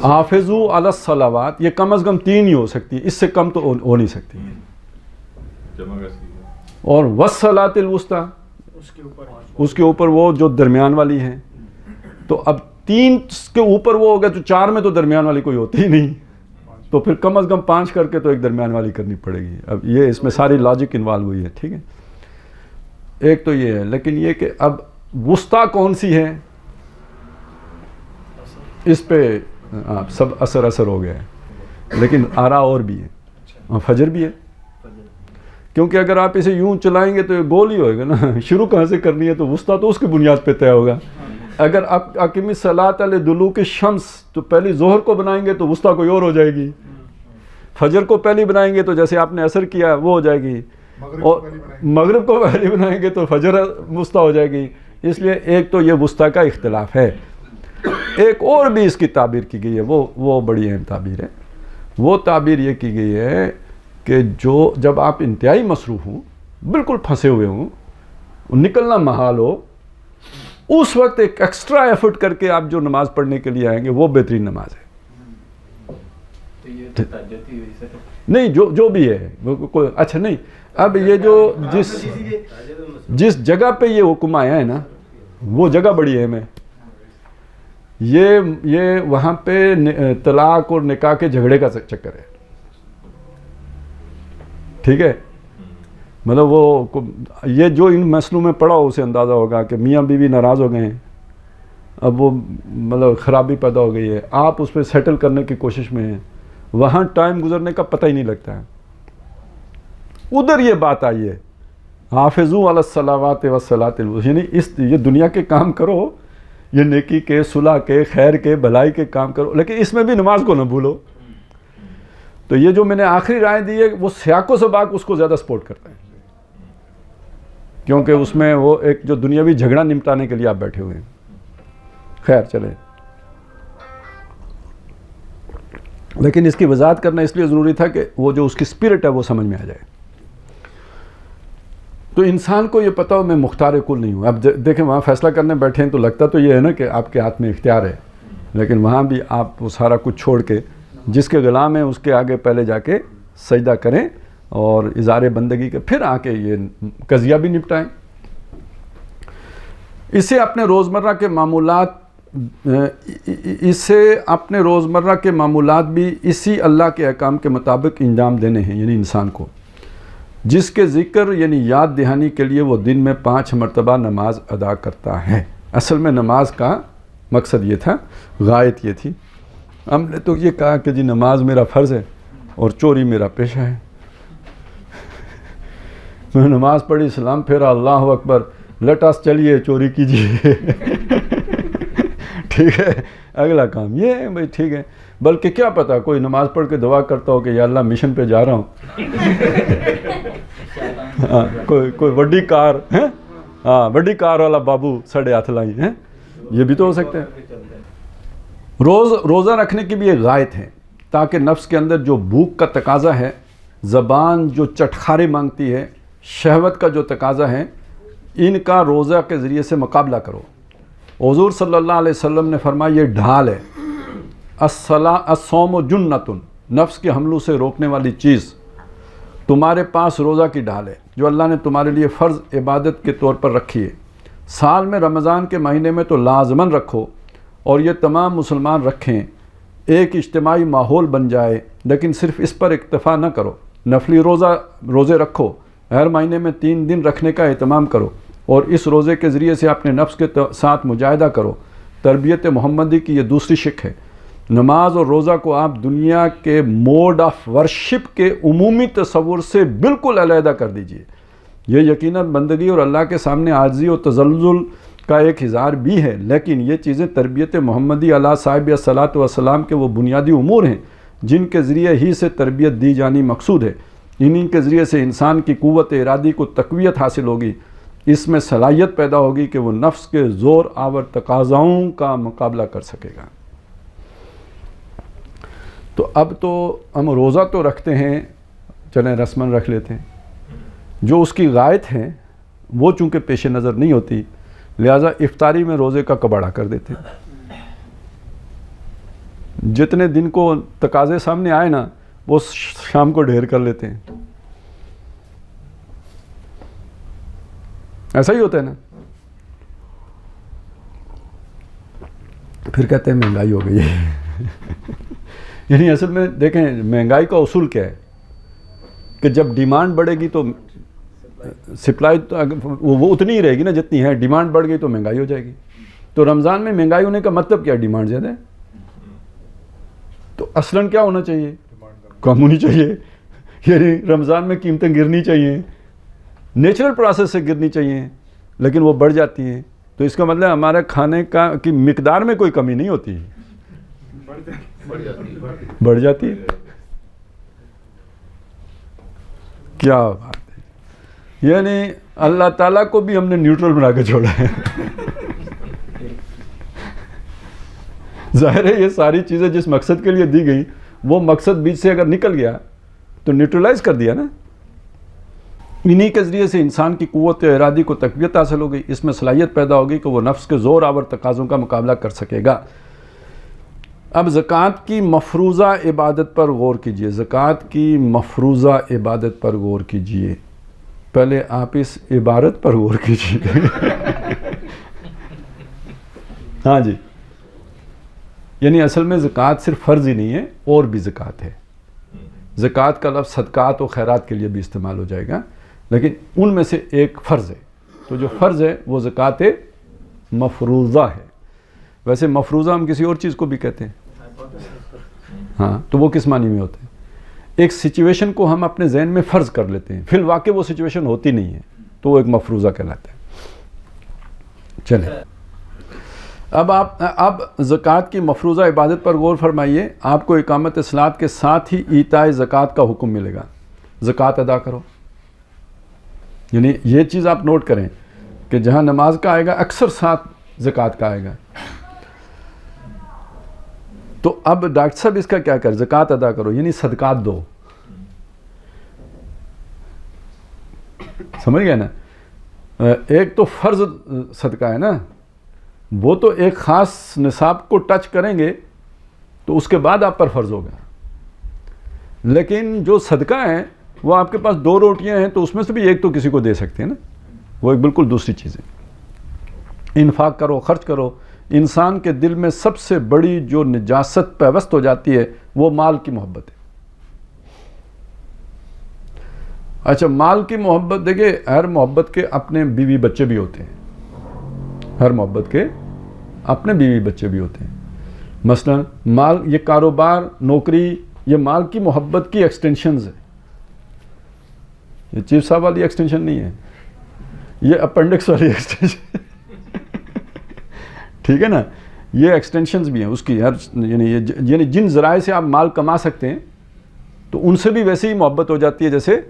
[SPEAKER 1] حافظوا علی الصلوات, یہ کم از کم 3 ہی ہو سکتی ہے, اس سے کم تو ہو نہیں سکتی ہے. اور والصلاۃ الوسطیٰ, اس کے اوپر وہ جو درمیان والی ہیں. تو اب 3 کے اوپر وہ ہو گیا تو 4 میں تو درمیان والی کوئی ہوتی ہی نہیں, تو پھر کم از کم 5 کر کے تو ایک درمیان والی کرنی پڑے گی. اب یہ اس میں ساری لاجک انوالو ہوئی ہے. ٹھیک ہے, ایک تو یہ ہے. لیکن یہ کہ اب وسطیٰ کون سی ہے, اس پہ سب اثر ہو گیا ہے. لیکن آرا اور بھی ہے, فجر بھی ہے, کیونکہ اگر آپ اسے یوں چلائیں گے تو یہ گول ہی ہوئے گا نا. شروع کہاں سے کرنی ہے, تو وسطیٰ تو اس کی بنیاد پہ طے ہوگا. اگر آپ اقیم الصلاۃ لدلوک الشمس تو پہلی ظہر کو بنائیں گے تو وسطیٰ کوئی اور ہو جائے گی. فجر کو پہلی بنائیں گے تو جیسے آپ نے عصر کیا وہ ہو جائے گی, اور مغرب کو پہلی بنائیں گے تو فجر وسطیٰ ہو جائے گی. اس لیے ایک تو یہ وسطیٰ کا اختلاف ہے. ایک اور بھی اس کی تعبیر کی گئی ہے, وہ بڑی اہم تعبیر ہے. وہ تعبیر یہ کی گئی ہے کہ جب آپ انتہائی مصروف ہوں, بالکل پھنسے ہوئے ہوں, نکلنا محال ہو, اس وقت ایک ایکسٹرا ایفرٹ کر کے آپ جو نماز پڑھنے کے لیے آئیں گے وہ بہترین نماز ہے. نہیں جو بھی ہے کوئی اچھا نہیں. اب یہ جو جس جگہ پہ یہ حکم آیا ہے نا وہ جگہ بڑی اہم ہے. یہ وہاں پہ طلاق اور نکاح کے جھگڑے کا چکر ہے. ٹھیک ہے. مطلب وہ یہ جو ان مسئلوں میں پڑا ہو اسے اندازہ ہوگا کہ میاں بیوی ناراض ہو گئے ہیں, اب وہ مطلب خرابی پیدا ہو گئی ہے, آپ اس پہ سیٹل کرنے کی کوشش میں ہیں, وہاں ٹائم گزرنے کا پتہ ہی نہیں لگتا ہے. ادھر یہ بات آئی ہے حافظوا علی الصلوات والصلاۃ الوسطی, یعنی یہ دنیا کے کام کرو, یہ نیکی کے, صلح کے, خیر کے, بھلائی کے کام کرو, لیکن اس میں بھی نماز کو نہ بھولو. تو یہ جو میں نے آخری رائے دی ہے وہ سیاق و سباق اس کو زیادہ سپورٹ کرتا ہے, کیونکہ اس میں وہ ایک جو دنیاوی جھگڑا نمٹانے کے لیے آپ بیٹھے ہوئے ہیں. خیر چلے, لیکن اس کی وضاحت کرنا اس لیے ضروری تھا کہ وہ جو اس کی اسپرٹ ہے وہ سمجھ میں آ جائے. تو انسان کو یہ پتا ہو میں مختار کل نہیں ہوں. اب دیکھیں وہاں فیصلہ کرنے بیٹھے ہیں تو لگتا تو یہ ہے نا کہ آپ کے ہاتھ میں اختیار ہے, لیکن وہاں بھی آپ وہ سارا کچھ چھوڑ کے جس کے غلام ہیں اس کے آگے پہلے جا کے سجدہ کریں اور اظہار بندگی کے, پھر آ کے یہ قضیہ بھی نپٹائیں. اسے اپنے روزمرہ کے معمولات بھی اسی اللہ کے احکام کے مطابق انجام دینے ہیں, یعنی انسان کو, جس کے ذکر یعنی یاد دہانی کے لیے وہ دن میں 5 مرتبہ نماز ادا کرتا ہے. اصل میں نماز کا مقصد یہ تھا, غایت یہ تھی. ہم نے تو یہ کہا کہ جی نماز میرا فرض ہے اور چوری میرا پیشہ ہے. میں نماز پڑھی, سلام پھیرا, اللہ اکبر, لٹاس چلیے چوری کیجیے. ٹھیک ہے, اگلا کام یہ ہے بھائی, ٹھیک ہے. بلکہ کیا پتا کوئی نماز پڑھ کے دعا کرتا ہو کہ یا اللہ مشن پہ جا رہا ہوں, کوئی وڈی کار ہے, ہاں وڈی کار والا بابو سڑے ہاتھ لائی ہیں, یہ بھی تو ہو سکتا ہے. روزہ رکھنے کی بھی ایک غایت ہے تاکہ نفس کے اندر جو بھوک کا تقاضا ہے, زبان جو چٹخارے مانگتی ہے, شہوت کا جو تقاضا ہے, ان کا روزہ کے ذریعے سے مقابلہ کرو. حضور صلی اللہ علیہ وسلم نے فرمایا یہ ڈھال ہے, الصوم جنۃ, نفس کے حملوں سے روکنے والی چیز تمہارے پاس روزہ کی ڈھال ہے جو اللہ نے تمہارے لیے فرض عبادت کے طور پر رکھی ہے. سال میں رمضان کے مہینے میں تو لازماً رکھو, اور یہ تمام مسلمان رکھیں, ایک اجتماعی ماحول بن جائے. لیکن صرف اس پر اکتفا نہ کرو, نفلی روزے رکھو, ہر مہینے میں 3 دن رکھنے کا اہتمام کرو, اور اس روزے کے ذریعے سے اپنے نفس کے ساتھ مجاہدہ کرو. تربیت محمدی کی یہ دوسری شق ہے. نماز اور روزہ کو آپ دنیا کے موڈ آف ورشپ کے عمومی تصور سے بالکل علیحدہ کر دیجئے. یہ یقیناً بندگی اور اللہ کے سامنے عاجزی اور تذلل کا ایک اظہار بھی ہے, لیکن یہ چیزیں تربیت محمدی علیہ صاحب الصلاۃ والسلام کے وہ بنیادی امور ہیں جن کے ذریعے ہی سے تربیت دی جانی مقصود ہے. انہی کے ذریعے سے انسان کی قوت ارادی کو تقویت حاصل ہوگی, اس میں صلاحیت پیدا ہوگی کہ وہ نفس کے زور آور تقاضاؤں کا مقابلہ کر سکے گا. تو اب تو ہم روزہ تو رکھتے ہیں, چلیں رسماً رکھ لیتے ہیں, جو اس کی غایت ہیں وہ چونکہ پیش نظر نہیں ہوتی, لہٰذا افطاری میں روزے کا کباڑہ کر دیتے ہیں. جتنے دن کو تقاضے سامنے آئے نا وہ شام کو ڈھیر کر لیتے ہیں. ایسا ہی ہوتا ہے نا, پھر کہتے ہیں مہنگائی ہو گئی ہے. یعنی اصل میں دیکھیں مہنگائی کا اصول کیا ہے کہ جب ڈیمانڈ بڑھے گی تو سپلائی وہ اتنی ہی رہے گی نا جتنی ہے, ڈیمانڈ بڑھ گئی تو مہنگائی ہو جائے گی. تو رمضان میں مہنگائی ہونے کا مطلب کیا, ڈیمانڈ زیادہ ہے. تو اصلاً کیا ہونا چاہیے, کم ہونی چاہیے. یعنی رمضان میں قیمتیں گرنی چاہیے, نیچرل پروسیس سے گرنی چاہیے, لیکن وہ بڑھ جاتی ہیں. تو اس کا مطلب ہمارے کھانے کی مقدار میں کوئی کمی نہیں ہوتی, بڑھ جاتی ہے. کیا بات ہے, یعنی اللہ تعالیٰ کو بھی ہم نے نیوٹرل بنا کے چھوڑا ہے. ظاہر ہے یہ ساری چیزیں جس مقصد کے لیے دی گئی وہ مقصد بیچ سے اگر نکل گیا تو نیوٹرلائز کر دیا نا. انہی کے ذریعے سے انسان کی قوت ارادی کو تقویت حاصل ہوگی, اس میں صلاحیت پیدا ہوگی کہ وہ نفس کے زور آور تقاضوں کا مقابلہ کر سکے گا. اب زکوٰۃ کی مفروضہ عبادت پر غور کیجئے, زکوٰۃ کی مفروضہ عبادت پر غور کیجئے. پہلے آپ اس عبارت پر غور کیجئے. ہاں جی, یعنی اصل میں زکوٰۃ صرف فرض ہی نہیں ہے, اور بھی زکوٰۃ ہے. زکوٰۃ کا لفظ صدقات و خیرات کے لیے بھی استعمال ہو جائے گا، لیکن ان میں سے ایک فرض ہے، تو جو فرض ہے وہ زکوٰۃ مفروضہ ہے۔ ویسے مفروضہ ہم کسی اور چیز کو بھی کہتے ہیں، ہاں، تو وہ کس معنی میں ہوتے ہیں؟ ایک سچویشن کو ہم اپنے ذہن میں فرض کر لیتے ہیں، فی الواقع وہ سچویشن ہوتی نہیں ہے، تو وہ ایک مفروضہ کہلاتا ہے۔ چلیں اب زکوٰۃ کی مفروضہ عبادت پر غور فرمائیے۔ آپ کو اقامت صلاۃ کے ساتھ ہی ایتاء زکوٰۃ کا حکم ملے گا، زکوٰۃ ادا کرو۔ یعنی یہ چیز آپ نوٹ کریں کہ جہاں نماز کا آئے گا اکثر ساتھ زکوٰۃ کا آئے گا۔ تو اب ڈاکٹر صاحب اس کا کیا کریں؟ زکوٰۃ ادا کرو یعنی صدقات دو، سمجھ گئے نا؟ ایک تو فرض صدقہ ہے نا، وہ تو ایک خاص نصاب کو ٹچ کریں گے تو اس کے بعد آپ پر فرض ہوگا، لیکن جو صدقہ ہے وہ آپ کے پاس 2 روٹیاں ہیں تو اس میں سے بھی ایک تو کسی کو دے سکتے ہیں نا، وہ ایک بالکل دوسری چیز ہے۔ انفاق کرو، خرچ کرو۔ انسان کے دل میں سب سے بڑی جو نجاست پیوست ہو جاتی ہے وہ مال کی محبت ہے۔ اچھا، مال کی محبت، دیکھیں ہر محبت کے اپنے بیوی بچے بھی ہوتے ہیں، ہر محبت کے اپنے بیوی بچے بھی ہوتے ہیں۔ مثلا مال، یہ کاروبار، نوکری، یہ مال کی محبت کی ایکسٹینشنز ہے۔ یہ چیف صاحب والی ایکسٹینشن نہیں ہے، یہ اپنڈکس والی ایکسٹینشن ٹھیک ہے نا؟ یہ ایکسٹینشنز بھی ہیں اس کی، یعنی جن ذرائع سے آپ مال کما سکتے ہیں تو ان سے بھی ویسے ہی محبت ہو جاتی ہے جیسے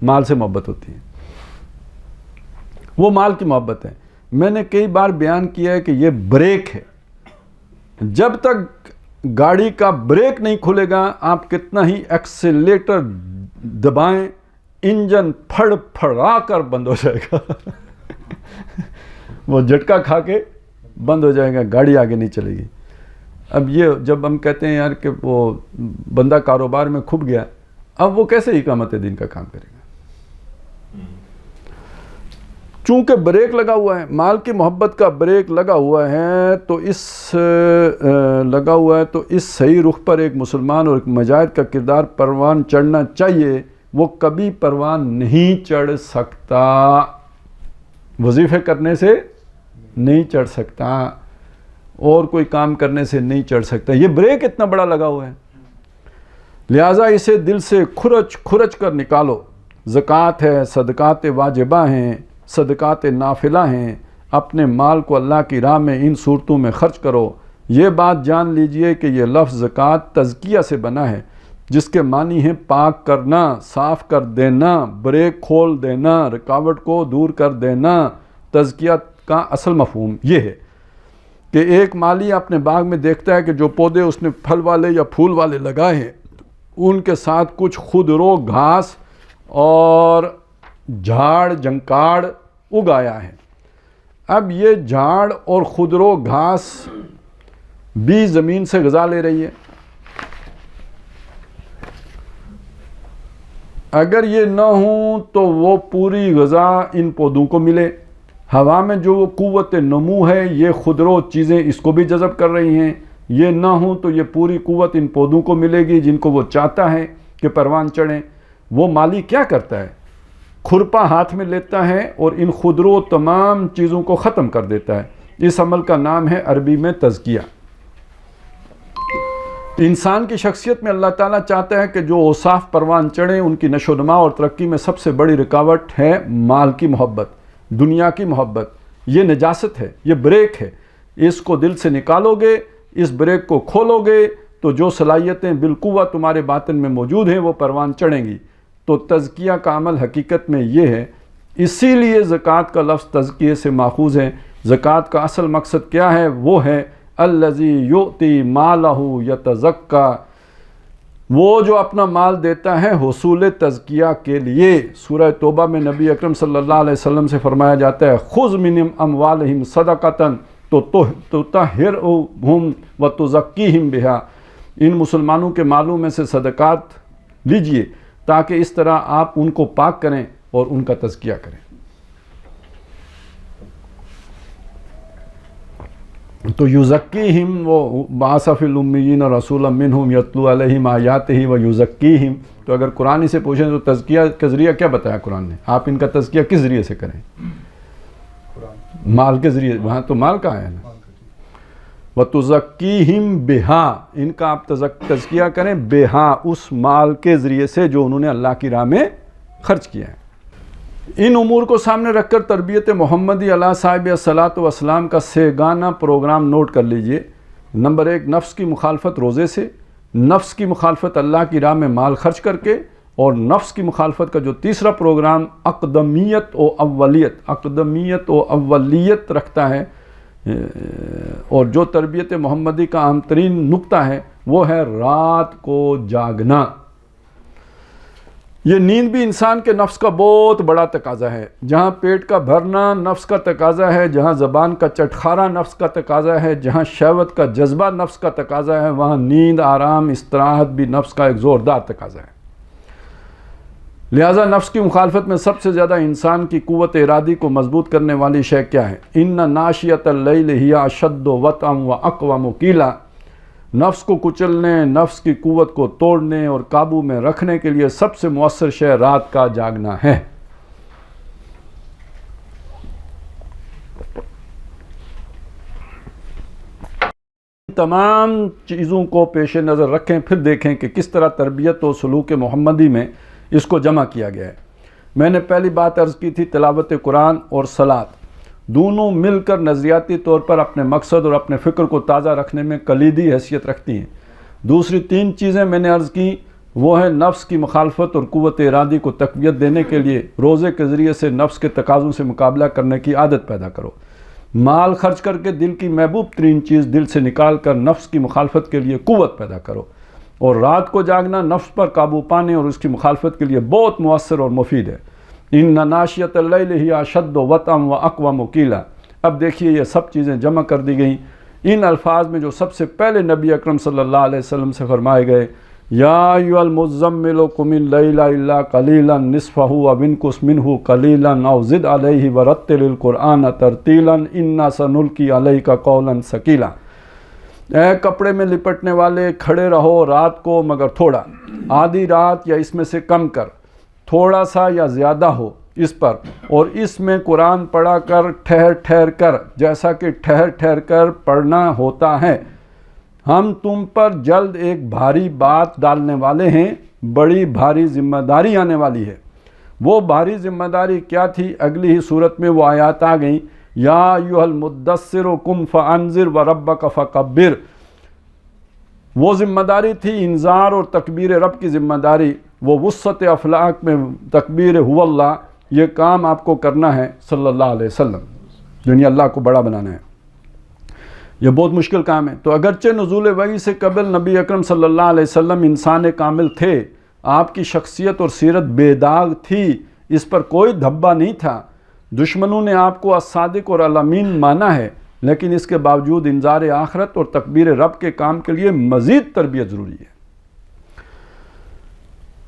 [SPEAKER 1] مال سے محبت ہوتی ہے۔ وہ مال کی محبت ہے۔ میں نے کئی بار بیان کیا ہے کہ یہ بریک ہے، جب تک گاڑی کا بریک نہیں کھلے گا آپ کتنا ہی ایکسیلیٹر دبائیں، انجن پھڑ پھڑا کر بند ہو جائے گا وہ جھٹکا کھا کے بند ہو جائے گا، گاڑی آگے نہیں چلے گی۔ اب یہ جب ہم کہتے ہیں یار کہ وہ بندہ کاروبار میں کھپ گیا، اب وہ کیسے اقامت دین کا کام کرے گا؟ چونکہ بریک لگا ہوا ہے، مال کی محبت کا بریک لگا ہوا ہے، تو اس صحیح رخ پر ایک مسلمان اور ایک مجاہد کا کردار پروان چڑھنا چاہیے۔ وہ کبھی پروان نہیں چڑھ سکتا، وظیفے کرنے سے نہیں چڑھ سکتا، اور کوئی کام کرنے سے نہیں چڑھ سکتا، یہ بریک اتنا بڑا لگا ہوا ہے۔ لہٰذا اسے دل سے کھرچ کر نکالو۔ زکوٰۃ ہے، صدقات واجبہ ہیں، صدقات نافلہ ہیں، اپنے مال کو اللہ کی راہ میں ان صورتوں میں خرچ کرو۔ یہ بات جان لیجئے کہ یہ لفظ زکوٰۃ تزکیہ سے بنا ہے، جس کے معنی ہیں پاک کرنا، صاف کر دینا، بریک کھول دینا، رکاوٹ کو دور کر دینا۔ تزکیہ کا اصل مفہوم یہ ہے کہ ایک مالی اپنے باغ میں دیکھتا ہے کہ جو پودے اس نے پھل والے یا پھول والے لگائے ہیں ان کے ساتھ کچھ خودرو گھاس اور جھاڑ جنکاڑ اگایا ہے۔ اب یہ جھاڑ اور خودرو گھاس بھی زمین سے غذا لے رہی ہے۔ اگر یہ نہ ہوں تو وہ پوری غذا ان پودوں کو ملے۔ ہوا میں جو قوت نمو ہے یہ خودرو چیزیں اس کو بھی جذب کر رہی ہیں۔ یہ نہ ہوں تو یہ پوری قوت ان پودوں کو ملے گی جن کو وہ چاہتا ہے کہ پروان چڑھیں۔ وہ مالی کیا کرتا ہے؟ کھرپا ہاتھ میں لیتا ہے اور ان خودرو تمام چیزوں کو ختم کر دیتا ہے۔ اس عمل کا نام ہے عربی میں تزکیہ۔ انسان کی شخصیت میں اللہ تعالیٰ چاہتا ہے کہ جو اوصاف پروان چڑھیں، ان کی نشو و نما اور ترقی میں سب سے بڑی رکاوٹ ہے مال کی محبت، دنیا کی محبت۔ یہ نجاست ہے، یہ بریک ہے۔ اس کو دل سے نکالو گے، اس بریک کو کھولو گے تو جو صلاحیتیں بالقوہ تمہارے باطن میں موجود ہیں وہ پروان چڑھیں گی۔ تو تزکیہ کا عمل حقیقت میں یہ ہے، اسی لیے زکوٰۃ کا لفظ تزکیے سے ماخوذ ہے۔ زکوٰۃ کا اصل مقصد کیا ہے؟ وہ ہے الذی یؤتی مالہ یتزکی، وہ جو اپنا مال دیتا ہے حصول تزکیہ کے لیے۔ سورہ توبہ میں نبی اکرم صلی اللہ علیہ وسلم سے فرمایا جاتا ہے خذ من اموالہم صدقۃ تطہرہم وتزکیہم بہا، ان مسلمانوں کے مالوں میں سے صدقات لیجئے تاکہ اس طرح آپ ان کو پاک کریں اور ان کا تزکیہ کریں۔ تو یزکیہم وہ بعث فی الامیین رسولا منہم یتلو علیہم آیاتہ و یزکیہم. تو اگر قرآن ہی سے پوچھیں تو تزکیہ کا ذریعہ کیا بتایا قرآن نے؟ آپ ان کا تزکیہ کس ذریعے سے کریں؟ مال کے ذریعے. وہاں تو مال کا ہے نا. وَتُزَكِّيهِمْ بِهَا، ان کا آپ تزکیہ کریں بِهَا، اس مال کے ذریعے سے جو انہوں نے اللہ کی راہ میں خرچ کیا ہے. ان امور کو سامنے رکھ کر تربیت محمدی علیہ صاحب الصلاۃ والسلام کا سیگانہ پروگرام نوٹ کر لیجئے. نمبر 1، نفس کی مخالفت روزے سے، نفس کی مخالفت اللہ کی راہ میں مال خرچ کر کے، اور نفس کی مخالفت کا جو تیسرا پروگرام اقدمیت و اولیت رکھتا ہے، اور جو تربیت محمدی کا اہم ترین نقطہ ہے وہ ہے رات کو جاگنا. یہ نیند بھی انسان کے نفس کا بہت بڑا تقاضا ہے. جہاں پیٹ کا بھرنا نفس کا تقاضا ہے، جہاں زبان کا چٹخارا نفس کا تقاضا ہے، جہاں شہوت کا جذبہ نفس کا تقاضا ہے، وہاں نیند، آرام، استراحت بھی نفس کا ایک زوردار تقاضا ہے. لہٰذا نفس کی مخالفت میں سب سے زیادہ انسان کی قوت ارادی کو مضبوط کرنے والی شے کیا ہے؟ ان ناشیۃ اللیل ہی اشد وطئا واقوم قیلا. نفس کو کچلنے، نفس کی قوت کو توڑنے اور قابو میں رکھنے کے لیے سب سے مؤثر شے رات کا جاگنا ہے. تمام چیزوں کو پیش نظر رکھیں، پھر دیکھیں کہ کس طرح تربیت و سلوک محمدی میں اس کو جمع کیا گیا ہے. میں نے پہلی بات عرض کی تھی تلاوت قرآن اور صلاۃ دونوں مل کر نظریاتی طور پر اپنے مقصد اور اپنے فکر کو تازہ رکھنے میں کلیدی حیثیت رکھتی ہیں. دوسری 3 چیزیں میں نے عرض کی، وہ ہے نفس کی مخالفت اور قوت ارادی کو تقویت دینے کے لیے روزے کے ذریعے سے نفس کے تقاضوں سے مقابلہ کرنے کی عادت پیدا کرو. مال خرچ کر کے دل کی محبوب ترین چیز دل سے نکال کر نفس کی مخالفت کے لیے قوت پیدا کرو. اور رات کو جاگنا نفس پر قابو پانے اور اس کی مخالفت کے لیے بہت مؤثر اور مفید ہے. ان ناشیۃ اللیل ہی اشد وطئا واقوم قیلا. اب دیکھیے یہ سب چیزیں جمع کر دی گئیں ان الفاظ میں جو سب سے پہلے نبی اکرم صلی اللہ علیہ وسلم سے فرمائے گئے. یا ایھا المزمل قم اللیل الا قلیلا نصفہ او انقص منہ قلیلا او زد علیہ ورتل القرآن ترتیلا انا سنلقی علیک قولا ثقیلا. اے کپڑے میں لپٹنے والے، کھڑے رہو رات کو مگر تھوڑا، آدھی رات یا اس میں سے کم کر، تھوڑا سا یا زیادہ ہو اس پر، اور اس میں قرآن پڑھا کر ٹھہر ٹھہر کر، جیسا کہ ٹھہر ٹھہر کر پڑھنا ہوتا ہے. ہم تم پر جلد ایک بھاری بات ڈالنے والے ہیں، بڑی بھاری ذمہ داری آنے والی ہے. وہ بھاری ذمہ داری کیا تھی؟ اگلی ہی صورت میں وہ آیات آ گئیں. یا ایھا المدثر قم فانذر وربک فکبر. وہ ذمہ داری تھی انذار اور تکبیر رب کی ذمہ داری. وہ وسعت افلاک میں تکبیر هو اللہ، یہ کام آپ کو کرنا ہے صلی اللہ علیہ وسلم، یعنی اللہ کو بڑا بنانا ہے. یہ بہت مشکل کام ہے. تو اگرچہ نزول وحی سے قبل نبی اکرم صلی اللہ علیہ وسلم انسان کامل تھے، آپ کی شخصیت اور سیرت بے داغ تھی، اس پر کوئی دھبا نہیں تھا. دشمنوں نے آپ کو الصادق اور الامین مانا ہے، لیکن اس کے باوجود انذار آخرت اور تکبیر رب کے کام کے لیے مزید تربیت ضروری ہے.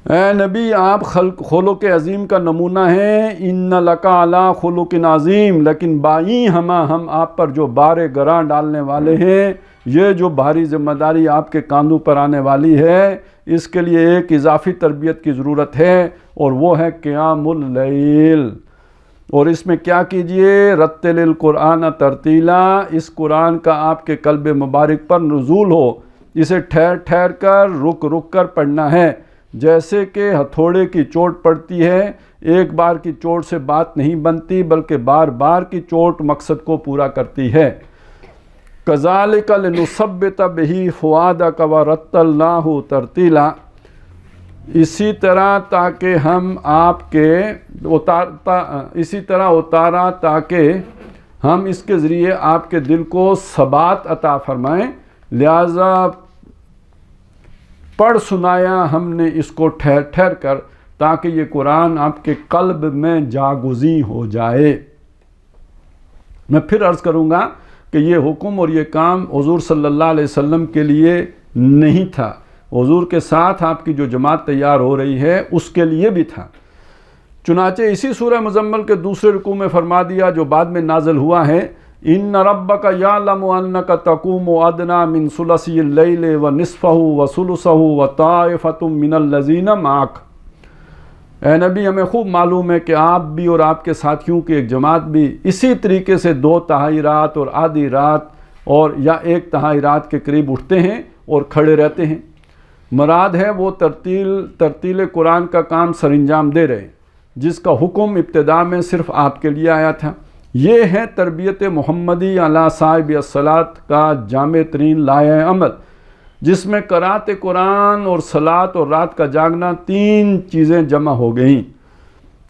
[SPEAKER 1] اے نبی، آپ خلق عظیم کا نمونہ ہیں. ان لک علی خلق عظیم. لیکن بائی ہم آپ پر جو بار گراں ڈالنے والے ہیں، یہ جو بھاری ذمہ داری آپ کے کاندھوں پر آنے والی ہے، اس کے لیے ایک اضافی تربیت کی ضرورت ہے، اور وہ ہے قیام اللیل. اور اس میں کیا کیجئے؟ رتل القرآن ترتیلا. اس قرآن کا آپ کے قلب مبارک پر نزول ہو. اسے ٹھہر ٹھہر کر، رک رک کر پڑھنا ہے، جیسے کہ ہتھوڑے کی چوٹ پڑتی ہے. ایک بار کی چوٹ سے بات نہیں بنتی، بلکہ بار بار کی چوٹ مقصد کو پورا کرتی ہے. کذالک لنثبت بہ فؤادک ورتلناہ ترتیلا. اسی طرح تاکہ ہم آپ کے اتارا تاکہ ہم اس کے ذریعے آپ کے دل کو ثبات عطا فرمائیں. لہذا پڑھ سنایا ہم نے اس کو ٹھہر ٹھہر کر، تاکہ یہ قرآن آپ کے قلب میں جاگزیں ہو جائے. میں پھر عرض کروں گا کہ یہ حکم اور یہ کام حضور صلی اللہ علیہ وسلم کے لیے نہیں تھا، حضور کے ساتھ آپ کی جو جماعت تیار ہو رہی ہے اس کے لیے بھی تھا. چنانچہ اسی سورہ مزمل کے دوسرے رکوع میں فرما دیا، جو بعد میں نازل ہوا ہے، ان ربک یعلم انک تقوم ادنی من ثلثی اللیل ونصفہ وثلثہ وطائفۃ من الذین معک، اے نبی ہمیں خوب معلوم ہے کہ آپ بھی اور آپ کے ساتھیوں کی ایک جماعت بھی اسی طریقے سے 2/3 رات اور آدھی رات اور یا 1/3 رات کے قریب اٹھتے ہیں اور کھڑے رہتے ہیں۔ مراد ہے وہ ترتیل قرآن کا کام سر انجام دے رہے ہیں جس کا حکم ابتدا میں صرف آپ کے لیے آیا تھا۔ یہ ہے تربیت محمدی علی صاحب الصلاۃ کا جامع ترین لائحہ عمل، جس میں قرأت قرآن اور صلاۃ اور رات کا جاگنا 3 چیزیں جمع ہو گئیں،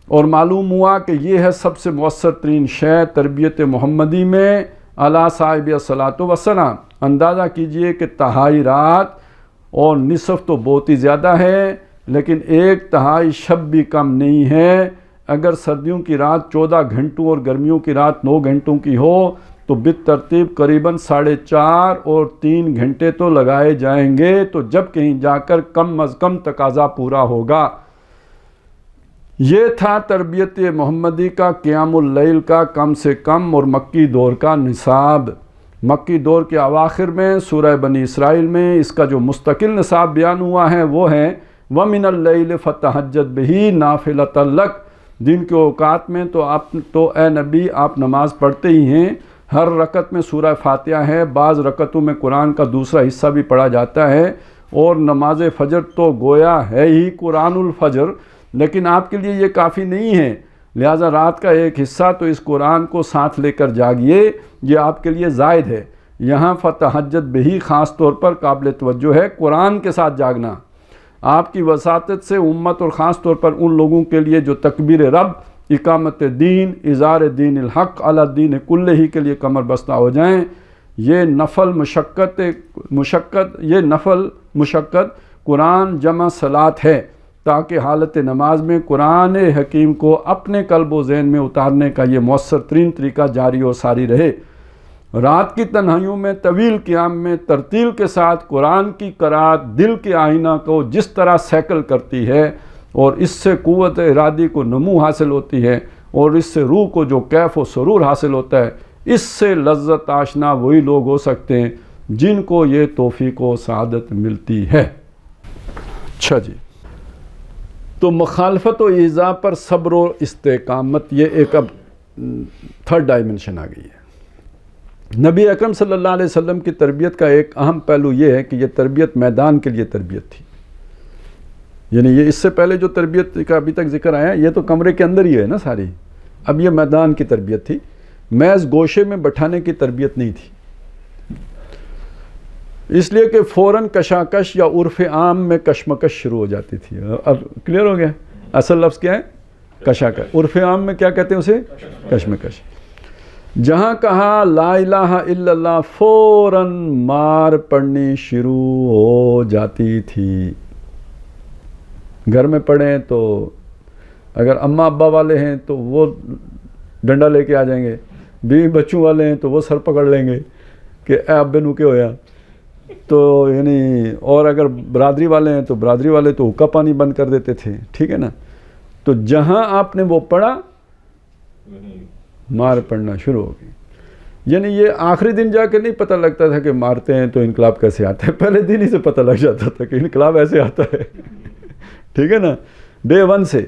[SPEAKER 1] اور معلوم ہوا کہ یہ ہے سب سے مؤثر ترین شے تربیت محمدی میں علی صاحب الصلاۃ والسلام۔ اندازہ کیجئے کہ 1/3 رات اور نصف تو بہت ہی زیادہ ہے، لیکن 1/3 شب بھی کم نہیں ہے۔ اگر سردیوں کی رات 14 گھنٹوں اور گرمیوں کی رات 9 گھنٹوں کی ہو تو بالترتیب قریباً 4.5 اور 3 گھنٹے تو لگائے جائیں گے، تو جب کہیں جا کر کم از کم تقاضا پورا ہوگا۔ یہ تھا تربیت محمدی کا قیام اللیل کا کم سے کم اور مکی دور کا نصاب۔ مکی دور کے اواخر میں سورہ بنی اسرائیل میں اس کا جو مستقل نصاب بیان ہوا ہے وہ ہے وَمِنَ اللَّيْلِ فَتَہَجَّدْ بِهِ نَافِلَةً لَكَ۔ دن کے اوقات میں تو اے نبی آپ نماز پڑھتے ہی ہیں، ہر رکعت میں سورہ فاتحہ ہے، بعض رکعتوں میں قرآن کا دوسرا حصہ بھی پڑھا جاتا ہے، اور نماز فجر تو گویا ہے ہی قرآن الفجر، لیکن آپ کے لیے یہ کافی نہیں ہے، لہٰذا رات کا ایک حصہ تو اس قرآن کو ساتھ لے کر جاگیے، یہ آپ کے لیے زائد ہے۔ یہاں فتہجد بہی خاص طور پر قابل توجہ ہے، قرآن کے ساتھ جاگنا۔ آپ کی وساطت سے امت اور خاص طور پر ان لوگوں کے لیے جو تکبیر رب، اقامت دین، اظہار دین الحق علی الدین کلہ ہی کے لیے کمر بستہ ہو جائیں، یہ نفل مشقت قرآن جمع صلاۃ ہے، تاکہ حالت نماز میں قرآن حکیم کو اپنے قلب و ذہن میں اتارنے کا یہ مؤثر ترین طریقہ جاری و ساری رہے۔ رات کی تنہائیوں میں طویل قیام میں ترتیل کے ساتھ قرآن کی قرأت دل کے آئینہ کو جس طرح سیکل کرتی ہے، اور اس سے قوت ارادی کو نمو حاصل ہوتی ہے، اور اس سے روح کو جو کیف و سرور حاصل ہوتا ہے، اس سے لذت آشنا وہی لوگ ہو سکتے ہیں جن کو یہ توفیق و سعادت ملتی ہے۔ اچھا جی، تو مخالفت و ایذا پر صبر و استقامت، یہ ایک اب 3rd ڈائمنشن آ گئی ہے۔ نبی اکرم صلی اللہ علیہ وسلم کی تربیت کا ایک اہم پہلو یہ ہے کہ یہ تربیت میدان کے لیے تربیت تھی، یعنی یہ اس سے پہلے جو تربیت کا ابھی تک ذکر آیا یہ تو کمرے کے اندر ہی ہے نا ساری، اب یہ میدان کی تربیت تھی، محض گوشے میں بٹھانے کی تربیت نہیں تھی، اس لیے کہ فوراً کشاکش یا عرف عام میں کشمکش شروع ہو جاتی تھی۔ اب کلیئر ہو گیا اصل لفظ کیا ہے؟ کشاکش۔ عرف عام میں کیا کہتے ہیں اسے؟ کشمکش۔ جہاں کہا لا الہ الا اللہ فوراً مار پڑنی شروع ہو جاتی تھی۔ گھر میں پڑھیں تو اگر اماں ابا والے ہیں تو وہ ڈنڈا لے کے آ جائیں گے، بیوی بچوں والے ہیں تو وہ سر پکڑ لیں گے کہ اے ابے نو کیا ہویا، تو یعنی اور اگر برادری والے ہیں تو برادری والے تو حکا پانی بند کر دیتے تھے، ٹھیک ہے نا۔ تو جہاں آپ نے وہ پڑھا مار پڑنا شروع ہو گئی، یعنی یہ آخری دن جا کے نہیں پتہ لگتا تھا کہ مارتے ہیں تو انقلاب کیسے آتا ہے، پہلے دن ہی سے پتہ لگ جاتا تھا کہ انقلاب ایسے آتا ہے، ٹھیک ہے نا۔ ڈے 1 سے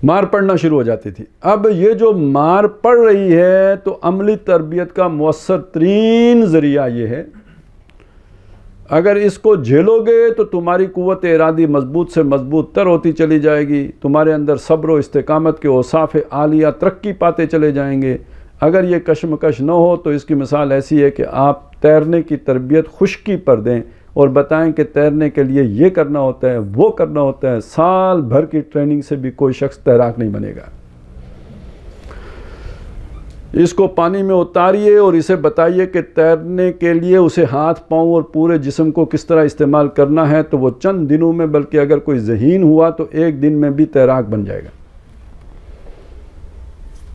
[SPEAKER 1] مار پڑنا شروع ہو جاتی تھی۔ اب یہ جو مار پڑ رہی ہے تو عملی تربیت کا مؤثر ترین ذریعہ یہ ہے، اگر اس کو جھیلو گے تو تمہاری قوت ارادی مضبوط سے مضبوط تر ہوتی چلی جائے گی، تمہارے اندر صبر و استقامت کے اوصاف عالیہ ترقی پاتے چلے جائیں گے۔ اگر یہ کشمکش نہ ہو تو اس کی مثال ایسی ہے کہ آپ تیرنے کی تربیت خشکی پر دیں اور بتائیں کہ تیرنے کے لیے یہ کرنا ہوتا ہے وہ کرنا ہوتا ہے، سال بھر کی ٹریننگ سے بھی کوئی شخص تیراک نہیں بنے گا۔ اس کو پانی میں اتاریے اور اسے بتائیے کہ تیرنے کے لیے اسے ہاتھ پاؤں اور پورے جسم کو کس طرح استعمال کرنا ہے، تو وہ چند دنوں میں بلکہ اگر کوئی ذہین ہوا تو 1 دن میں بھی تیراک بن جائے گا۔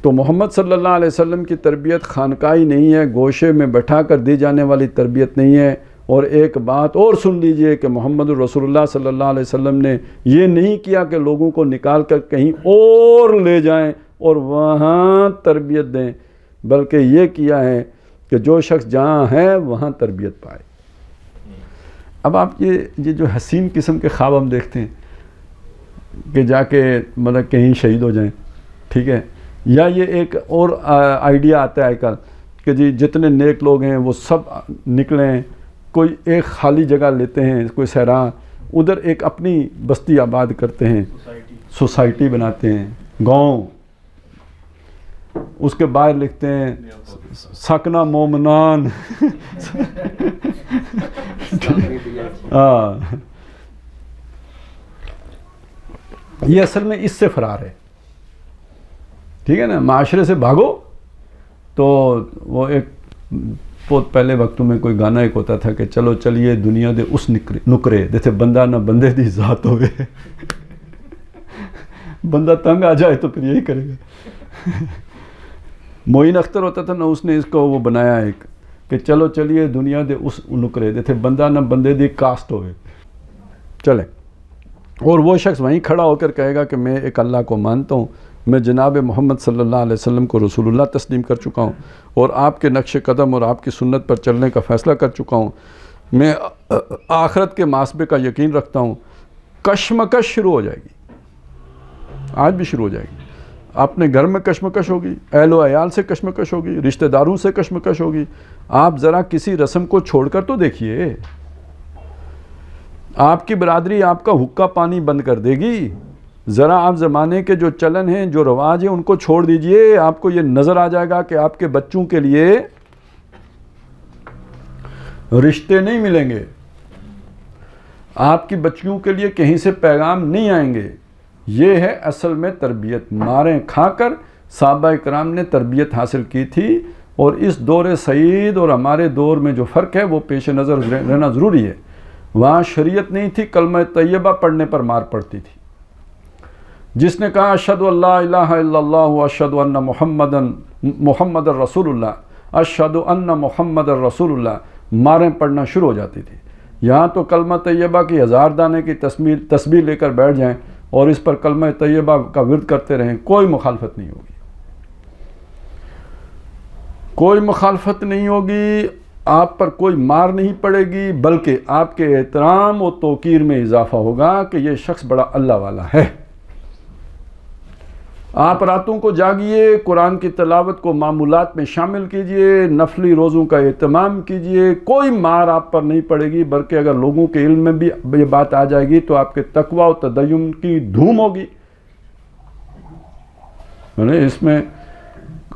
[SPEAKER 1] تو محمد صلی اللہ علیہ وسلم کی تربیت خانقاہی نہیں ہے، گوشے میں بٹھا کر دی جانے والی تربیت نہیں ہے۔ اور ایک بات اور سن لیجئے کہ محمد رسول اللہ صلی اللہ علیہ وسلم نے یہ نہیں کیا کہ لوگوں کو نکال کر کہیں اور لے جائیں اور وہاں تربیت دیں، بلکہ یہ کیا ہے کہ جو شخص جہاں ہے وہاں تربیت پائے۔ اب آپ یہ جو حسین قسم کے خواب ہم دیکھتے ہیں کہ جا کے مطلب کہیں شہید ہو جائیں، ٹھیک ہے، یا یہ ایک اور آئیڈیا آتا ہے آج کل کہ جی جتنے نیک لوگ ہیں وہ سب نکلیں، کوئی ایک خالی جگہ لیتے ہیں، کوئی صحرا، ادھر ایک اپنی بستی آباد کرتے ہیں، سوسائٹی بناتے ہیں، گاؤں، اس کے باہر لکھتے ہیں سکنہ مومنان ہاں، یہ اصل میں اس سے فرار ہے، ٹھیک ہے نا، معاشرے سے بھاگو۔ تو وہ ایک بہت پہلے وقتوں میں کوئی گانا ایک ہوتا تھا کہ چلو چلیے دنیا دے اس نکرے جیسے بندہ نہ بندے دی ذات ہوئے بندہ تنگ آ جائے تو پھر یہی کرے گا۔ معین اختر ہوتا تھا نا، اس نے اس کو وہ بنایا ایک کہ چلو چلیے دنیا دے اس نکرے جیسے بندہ نہ بندے دی کاسٹ ہوئے، چلیں۔ اور وہ شخص وہیں کھڑا ہو کر کہے گا کہ میں ایک اللہ کو مانتا ہوں، میں جناب محمد صلی اللہ علیہ وسلم کو رسول اللہ تسلیم کر چکا ہوں، اور آپ کے نقش قدم اور آپ کی سنت پر چلنے کا فیصلہ کر چکا ہوں، میں آخرت کے محاسبے کا یقین رکھتا ہوں۔ کشمکش شروع ہو جائے گی، آج بھی شروع ہو جائے گی، اپنے گھر میں کشمکش ہوگی، اہل و عیال سے کشمکش ہوگی، رشتہ داروں سے کشمکش ہوگی۔ آپ ذرا کسی رسم کو چھوڑ کر تو دیکھیے، آپ کی برادری آپ کا حقہ پانی بند کر دے گی۔ ذرا آپ زمانے کے جو چلن ہیں، جو رواج ہیں، ان کو چھوڑ دیجئے، آپ کو یہ نظر آ جائے گا کہ آپ کے بچوں کے لیے رشتے نہیں ملیں گے، آپ کی بچیوں کے لیے کہیں سے پیغام نہیں آئیں گے۔ یہ ہے اصل میں تربیت، ماریں کھا کر صحابہ کرام نے تربیت حاصل کی تھی، اور اس دور سعید اور ہمارے دور میں جو فرق ہے وہ پیش نظر رہنا ضروری ہے۔ وہاں شریعت نہیں تھی، کلمہ طیبہ پڑھنے پر مار پڑتی تھی۔ جس نے کہا اشہد ان لا الہ الا اللہ اشہد ان محمد رسول اللہ، اشہد ان محمد رسول اللہ، ماریں پڑھنا شروع ہو جاتی تھی۔ یہاں تو کلمہ طیبہ کی 1000 دانے کی تسبیح لے کر بیٹھ جائیں اور اس پر کلمہ طیبہ کا ورد کرتے رہیں، کوئی مخالفت نہیں ہوگی، کوئی مخالفت نہیں ہوگی، آپ پر کوئی مار نہیں پڑے گی، بلکہ آپ کے احترام و توقیر میں اضافہ ہوگا کہ یہ شخص بڑا اللہ والا ہے۔ آپ راتوں کو جاگیے، قرآن کی تلاوت کو معمولات میں شامل کیجئے، نفلی روزوں کا اہتمام کیجئے، کوئی مار آپ پر نہیں پڑے گی، بلکہ اگر لوگوں کے علم میں بھی یہ بات آ جائے گی تو آپ کے تقوی و تدین کی دھوم ہوگی۔ اس میں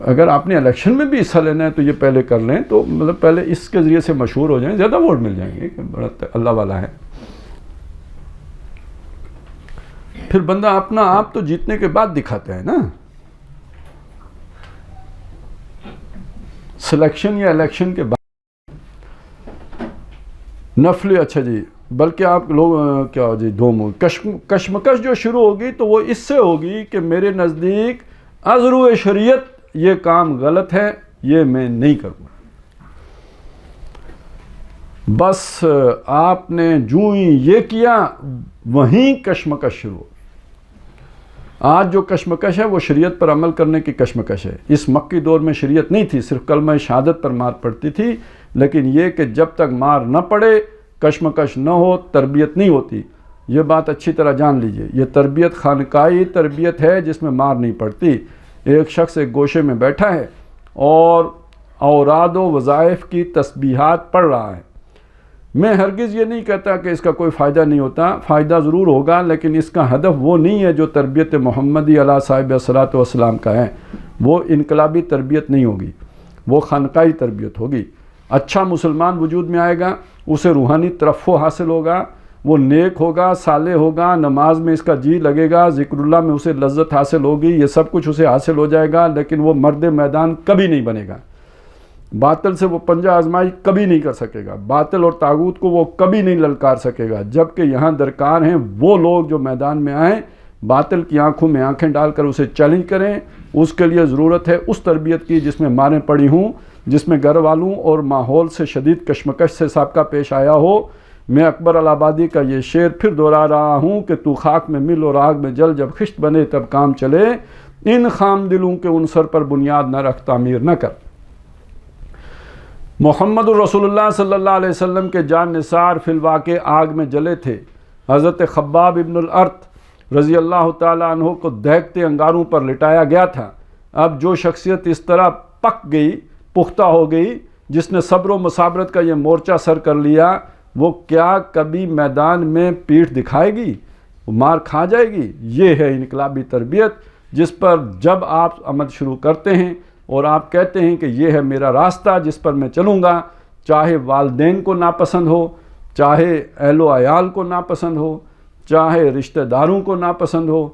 [SPEAKER 1] اگر آپ نے الیکشن میں بھی حصہ لینا ہے تو یہ پہلے کر لیں، تو مطلب پہلے اس کے ذریعے سے مشہور ہو جائیں، زیادہ ووٹ مل جائیں گے کہ بڑا اللہ والا ہے۔ پھر بندہ اپنا آپ تو جیتنے کے بعد دکھاتا ہے نا، سلیکشن یا الیکشن کے بعد نفلی، اچھا جی، بلکہ آپ لوگ کیا جی دوم کشمکش جو شروع ہوگی تو وہ اس سے ہوگی کہ میرے نزدیک ازرو شریعت یہ کام غلط ہے، یہ میں نہیں کروں گا۔ بس آپ نے جو ہی یہ کیا وہیں کشمکش شروع ہوگی۔ آج جو کشمکش ہے وہ شریعت پر عمل کرنے کی کشمکش ہے۔ اس مکی دور میں شریعت نہیں تھی، صرف کلمہ شہادت پر مار پڑتی تھی، لیکن یہ کہ جب تک مار نہ پڑے، کشمکش نہ ہو، تربیت نہیں ہوتی۔ یہ بات اچھی طرح جان لیجئے، یہ تربیت خانقاہی تربیت ہے جس میں مار نہیں پڑتی۔ ایک شخص ایک گوشے میں بیٹھا ہے اور اوراد و وظائف کی تسبیحات پڑھ رہا ہے، میں ہرگز یہ نہیں کہتا کہ اس کا کوئی فائدہ نہیں ہوتا، فائدہ ضرور ہوگا، لیکن اس کا ہدف وہ نہیں ہے جو تربیت محمدی علیہ صاحب الصلاۃ والسلام کا ہے۔ وہ انقلابی تربیت نہیں ہوگی، وہ خانقاہی تربیت ہوگی۔ اچھا مسلمان وجود میں آئے گا، اسے روحانی ترفع حاصل ہوگا، وہ نیک ہوگا، صالح ہوگا، نماز میں اس کا جی لگے گا، ذکر اللہ میں اسے لذت حاصل ہوگی، یہ سب کچھ اسے حاصل ہو جائے گا، لیکن وہ مرد میدان کبھی نہیں بنے گا۔ باطل سے وہ پنجہ آزمائی کبھی نہیں کر سکے گا، باطل اور طاغوت کو وہ کبھی نہیں للکار سکے گا۔ جبکہ یہاں درکار ہیں وہ لوگ جو میدان میں آئیں، باطل کی آنکھوں میں آنکھیں ڈال کر اسے چیلنج کریں۔ اس کے لیے ضرورت ہے اس تربیت کی جس میں ماریں پڑی ہوں، جس میں گھر والوں اور ماحول سے شدید کشمکش سے سابقہ پیش آیا ہو، میں اکبر الآبادی کا یہ شعر پھر دہرا رہا ہوں کہ تو خاک میں مل اور آگ میں جل، جب خشت بنے تب کام چلے، ان خام دلوں کے عنصر پر بنیاد نہ رکھ، تعمیر نہ کر۔ محمد الرسول اللہ صلی اللہ علیہ وسلم کے جان نثار فی الواقع آگ میں جلے تھے۔ حضرت خباب ابن الارت رضی اللہ تعالیٰ عنہ کو دہکتے انگاروں پر لٹایا گیا تھا۔ اب جو شخصیت اس طرح پک گئی، پختہ ہو گئی، جس نے صبر و مصابرت کا یہ مورچہ سر کر لیا، وہ کیا کبھی میدان میں پیٹھ دکھائے گی؟ مار کھا جائے گی؟ یہ ہے انقلابی تربیت، جس پر جب آپ عمل شروع کرتے ہیں اور آپ کہتے ہیں کہ یہ ہے میرا راستہ جس پر میں چلوں گا، چاہے والدین کو ناپسند ہو، چاہے اہل و عیال کو ناپسند ہو، چاہے رشتہ داروں کو ناپسند ہو،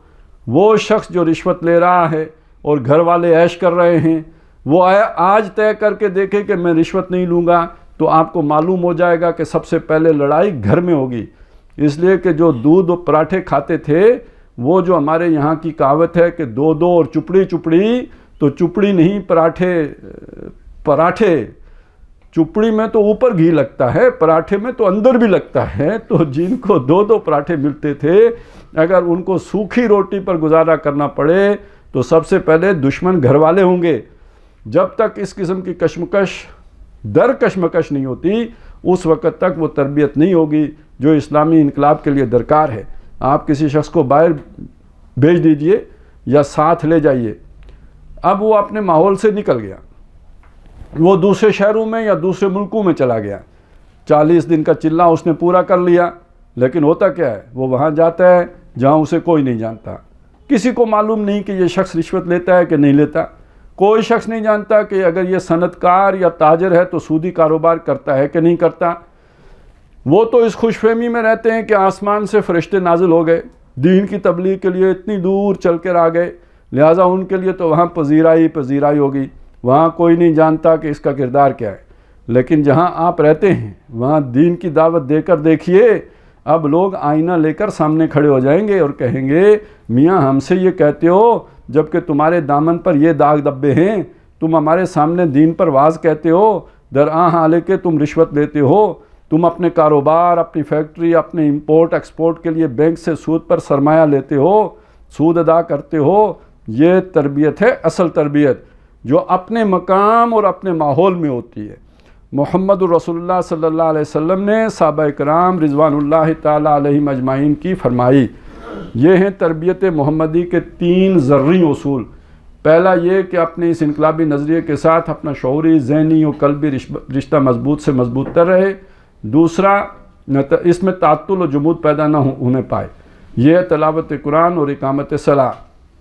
[SPEAKER 1] وہ شخص جو رشوت لے رہا ہے اور گھر والے عیش کر رہے ہیں، وہ آج طے کر کے دیکھے کہ میں رشوت نہیں لوں گا، تو آپ کو معلوم ہو جائے گا کہ سب سے پہلے لڑائی گھر میں ہوگی۔ اس لیے کہ جو دودھ و پراٹھے کھاتے تھے، وہ جو ہمارے یہاں کی کہاوت ہے کہ دو دو اور چپڑی چپڑی، تو چپڑی نہیں، پراٹھے چپڑی میں تو اوپر گھی لگتا ہے، پراٹھے میں تو اندر بھی لگتا ہے۔ تو جن کو دو دو پراٹھے ملتے تھے، اگر ان کو سوکھی روٹی پر گزارا کرنا پڑے تو سب سے پہلے دشمن گھر والے ہوں گے۔ جب تک اس قسم کی کشمکش کشمکش نہیں ہوتی، اس وقت تک وہ تربیت نہیں ہوگی جو اسلامی انقلاب کے لیے درکار ہے۔ آپ کسی شخص کو باہر بھیج دیجئے یا ساتھ لے جائیے، اب وہ اپنے ماحول سے نکل گیا، وہ دوسرے شہروں میں یا دوسرے ملکوں میں چلا گیا، 40 دن کا چلہ اس نے پورا کر لیا، لیکن ہوتا کیا ہے؟ وہ وہاں جاتا ہے جہاں اسے کوئی نہیں جانتا، کسی کو معلوم نہیں کہ یہ شخص رشوت لیتا ہے کہ نہیں لیتا، کوئی شخص نہیں جانتا کہ اگر یہ صنعت کار یا تاجر ہے تو سودی کاروبار کرتا ہے کہ نہیں کرتا۔ وہ تو اس خوش فہمی میں رہتے ہیں کہ آسمان سے فرشتے نازل ہو گئے، دین کی تبلیغ کے لیے اتنی دور چل کر آ گئے، لہٰذا ان کے لیے تو وہاں پذیرائی ہوگی، وہاں کوئی نہیں جانتا کہ اس کا کردار کیا ہے۔ لیکن جہاں آپ رہتے ہیں وہاں دین کی دعوت دے کر دیکھیے، اب لوگ آئینہ لے کر سامنے کھڑے ہو جائیں گے اور کہیں گے میاں ہم سے یہ کہتے ہو جبکہ تمہارے دامن پر یہ داغ دبے ہیں، تم ہمارے سامنے دین پر واز کہتے ہو، درآں حالانکہ تم رشوت لیتے ہو، تم اپنے کاروبار، اپنی فیکٹری، اپنے امپورٹ ایکسپورٹ کے لیے بینک سے سود پر سرمایہ لیتے ہو، سود ادا کرتے ہو۔ یہ تربیت ہے اصل تربیت، جو اپنے مقام اور اپنے ماحول میں ہوتی ہے۔ محمد الرسول اللہ صلی اللہ علیہ وسلم نے صحابہ کرام رضوان اللہ تعالیٰ علیہم اجمعین کی فرمائی۔ یہ ہیں تربیت محمدی کے 3 ضروری اصول۔ پہلا یہ کہ اپنے اس انقلابی نظریے کے ساتھ اپنا شعوری، ذہنی اور قلبی رشتہ مضبوط سے مضبوط تر رہے۔ دوسرا، اس میں تعطل و جمود پیدا نہ ہونے پائے، یہ ہے تلاوت قرآن اور اقامت صلاح۔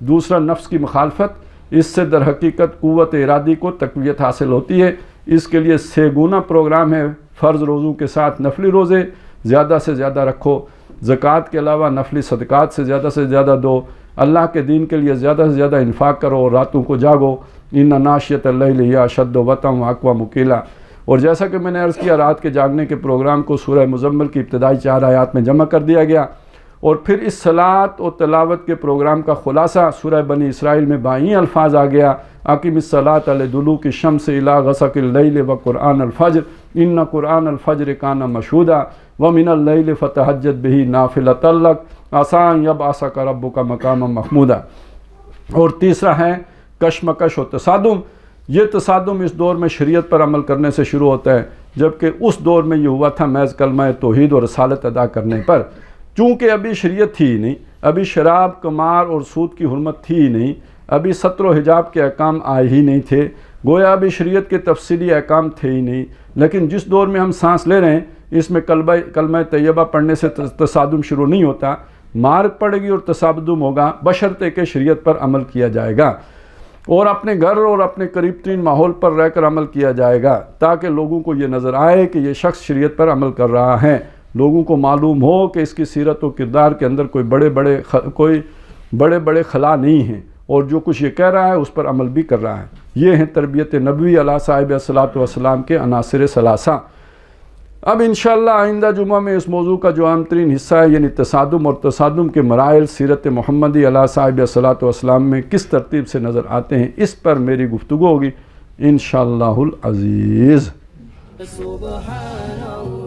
[SPEAKER 1] دوسرا، نفس کی مخالفت، اس سے در حقیقت قوت ارادی کو تقویت حاصل ہوتی ہے۔ اس کے لیے 6 گنا پروگرام ہے، فرض روزوں کے ساتھ نفلی روزے زیادہ سے زیادہ رکھو، زکوٰۃ کے علاوہ نفلی صدقات سے زیادہ دو، اللہ کے دین کے لیے زیادہ سے زیادہ انفاق کرو اور راتوں کو جاگو، ان ناشیۃ اللیل ہی اشد وطئا واقویٰ مقیلا۔ اور جیسا کہ میں نے عرض کیا، رات کے جاگنے کے پروگرام کو سورہ مزمل کی ابتدائی 4 آیات میں جمع کر دیا گیا، اور پھر اس صلاۃ اور تلاوت کے پروگرام کا خلاصہ سورہ بنی اسرائیل میں بائیں الفاظ آ گیا، اقم الصلاۃ لدلوک الشمس الی غسق اللیل وقرآن الفجر ان قرآن الفجر کان مشہودا ومن اللیل فتہجد بہ نافلۃ لک عسیٰ ان یبعثک ربک مقاما محمودا۔ اور تیسرا ہے کشمکش و تصادم۔ یہ تصادم اس دور میں شریعت پر عمل کرنے سے شروع ہوتا ہے، جبکہ اس دور میں یہ ہوا تھا محض کلمہ توحید اور رسالت ادا کرنے پر۔ چونکہ ابھی شریعت تھی ہی نہیں، ابھی شراب، قمار اور سود کی حرمت تھی ہی نہیں، ابھی ستر و حجاب کے احکام آئے ہی نہیں تھے، گویا ابھی شریعت کے تفصیلی احکام تھے ہی نہیں۔ لیکن جس دور میں ہم سانس لے رہے ہیں، اس میں کلمہ طیبہ پڑھنے سے تصادم شروع نہیں ہوتا، مار پڑے گی اور تصادم ہوگا، بشرطے کہ شریعت پر عمل کیا جائے گا اور اپنے گھر اور اپنے قریب ترین ماحول پر رہ کر عمل کیا جائے گا، تاکہ لوگوں کو یہ نظر آئے کہ یہ شخص شریعت پر عمل کر رہا ہے، لوگوں کو معلوم ہو کہ اس کی سیرت و کردار کے اندر کوئی بڑے بڑے خلا نہیں ہیں، اور جو کچھ یہ کہہ رہا ہے اس پر عمل بھی کر رہا ہے۔ یہ ہیں تربیت نبوی علی صاحب الصلاۃ والسلام کے عناصر ثلاثہ۔ اب انشاءاللہ آئندہ جمعہ میں اس موضوع کا جو اہم ترین حصہ ہے، یعنی تصادم اور تصادم کے مراحل سیرت محمدی علی صاحب الصلاۃ والسلام میں کس ترتیب سے نظر آتے ہیں، اس پر میری گفتگو ہوگی انشاءاللہ العزیز۔
[SPEAKER 3] سبحان اللہ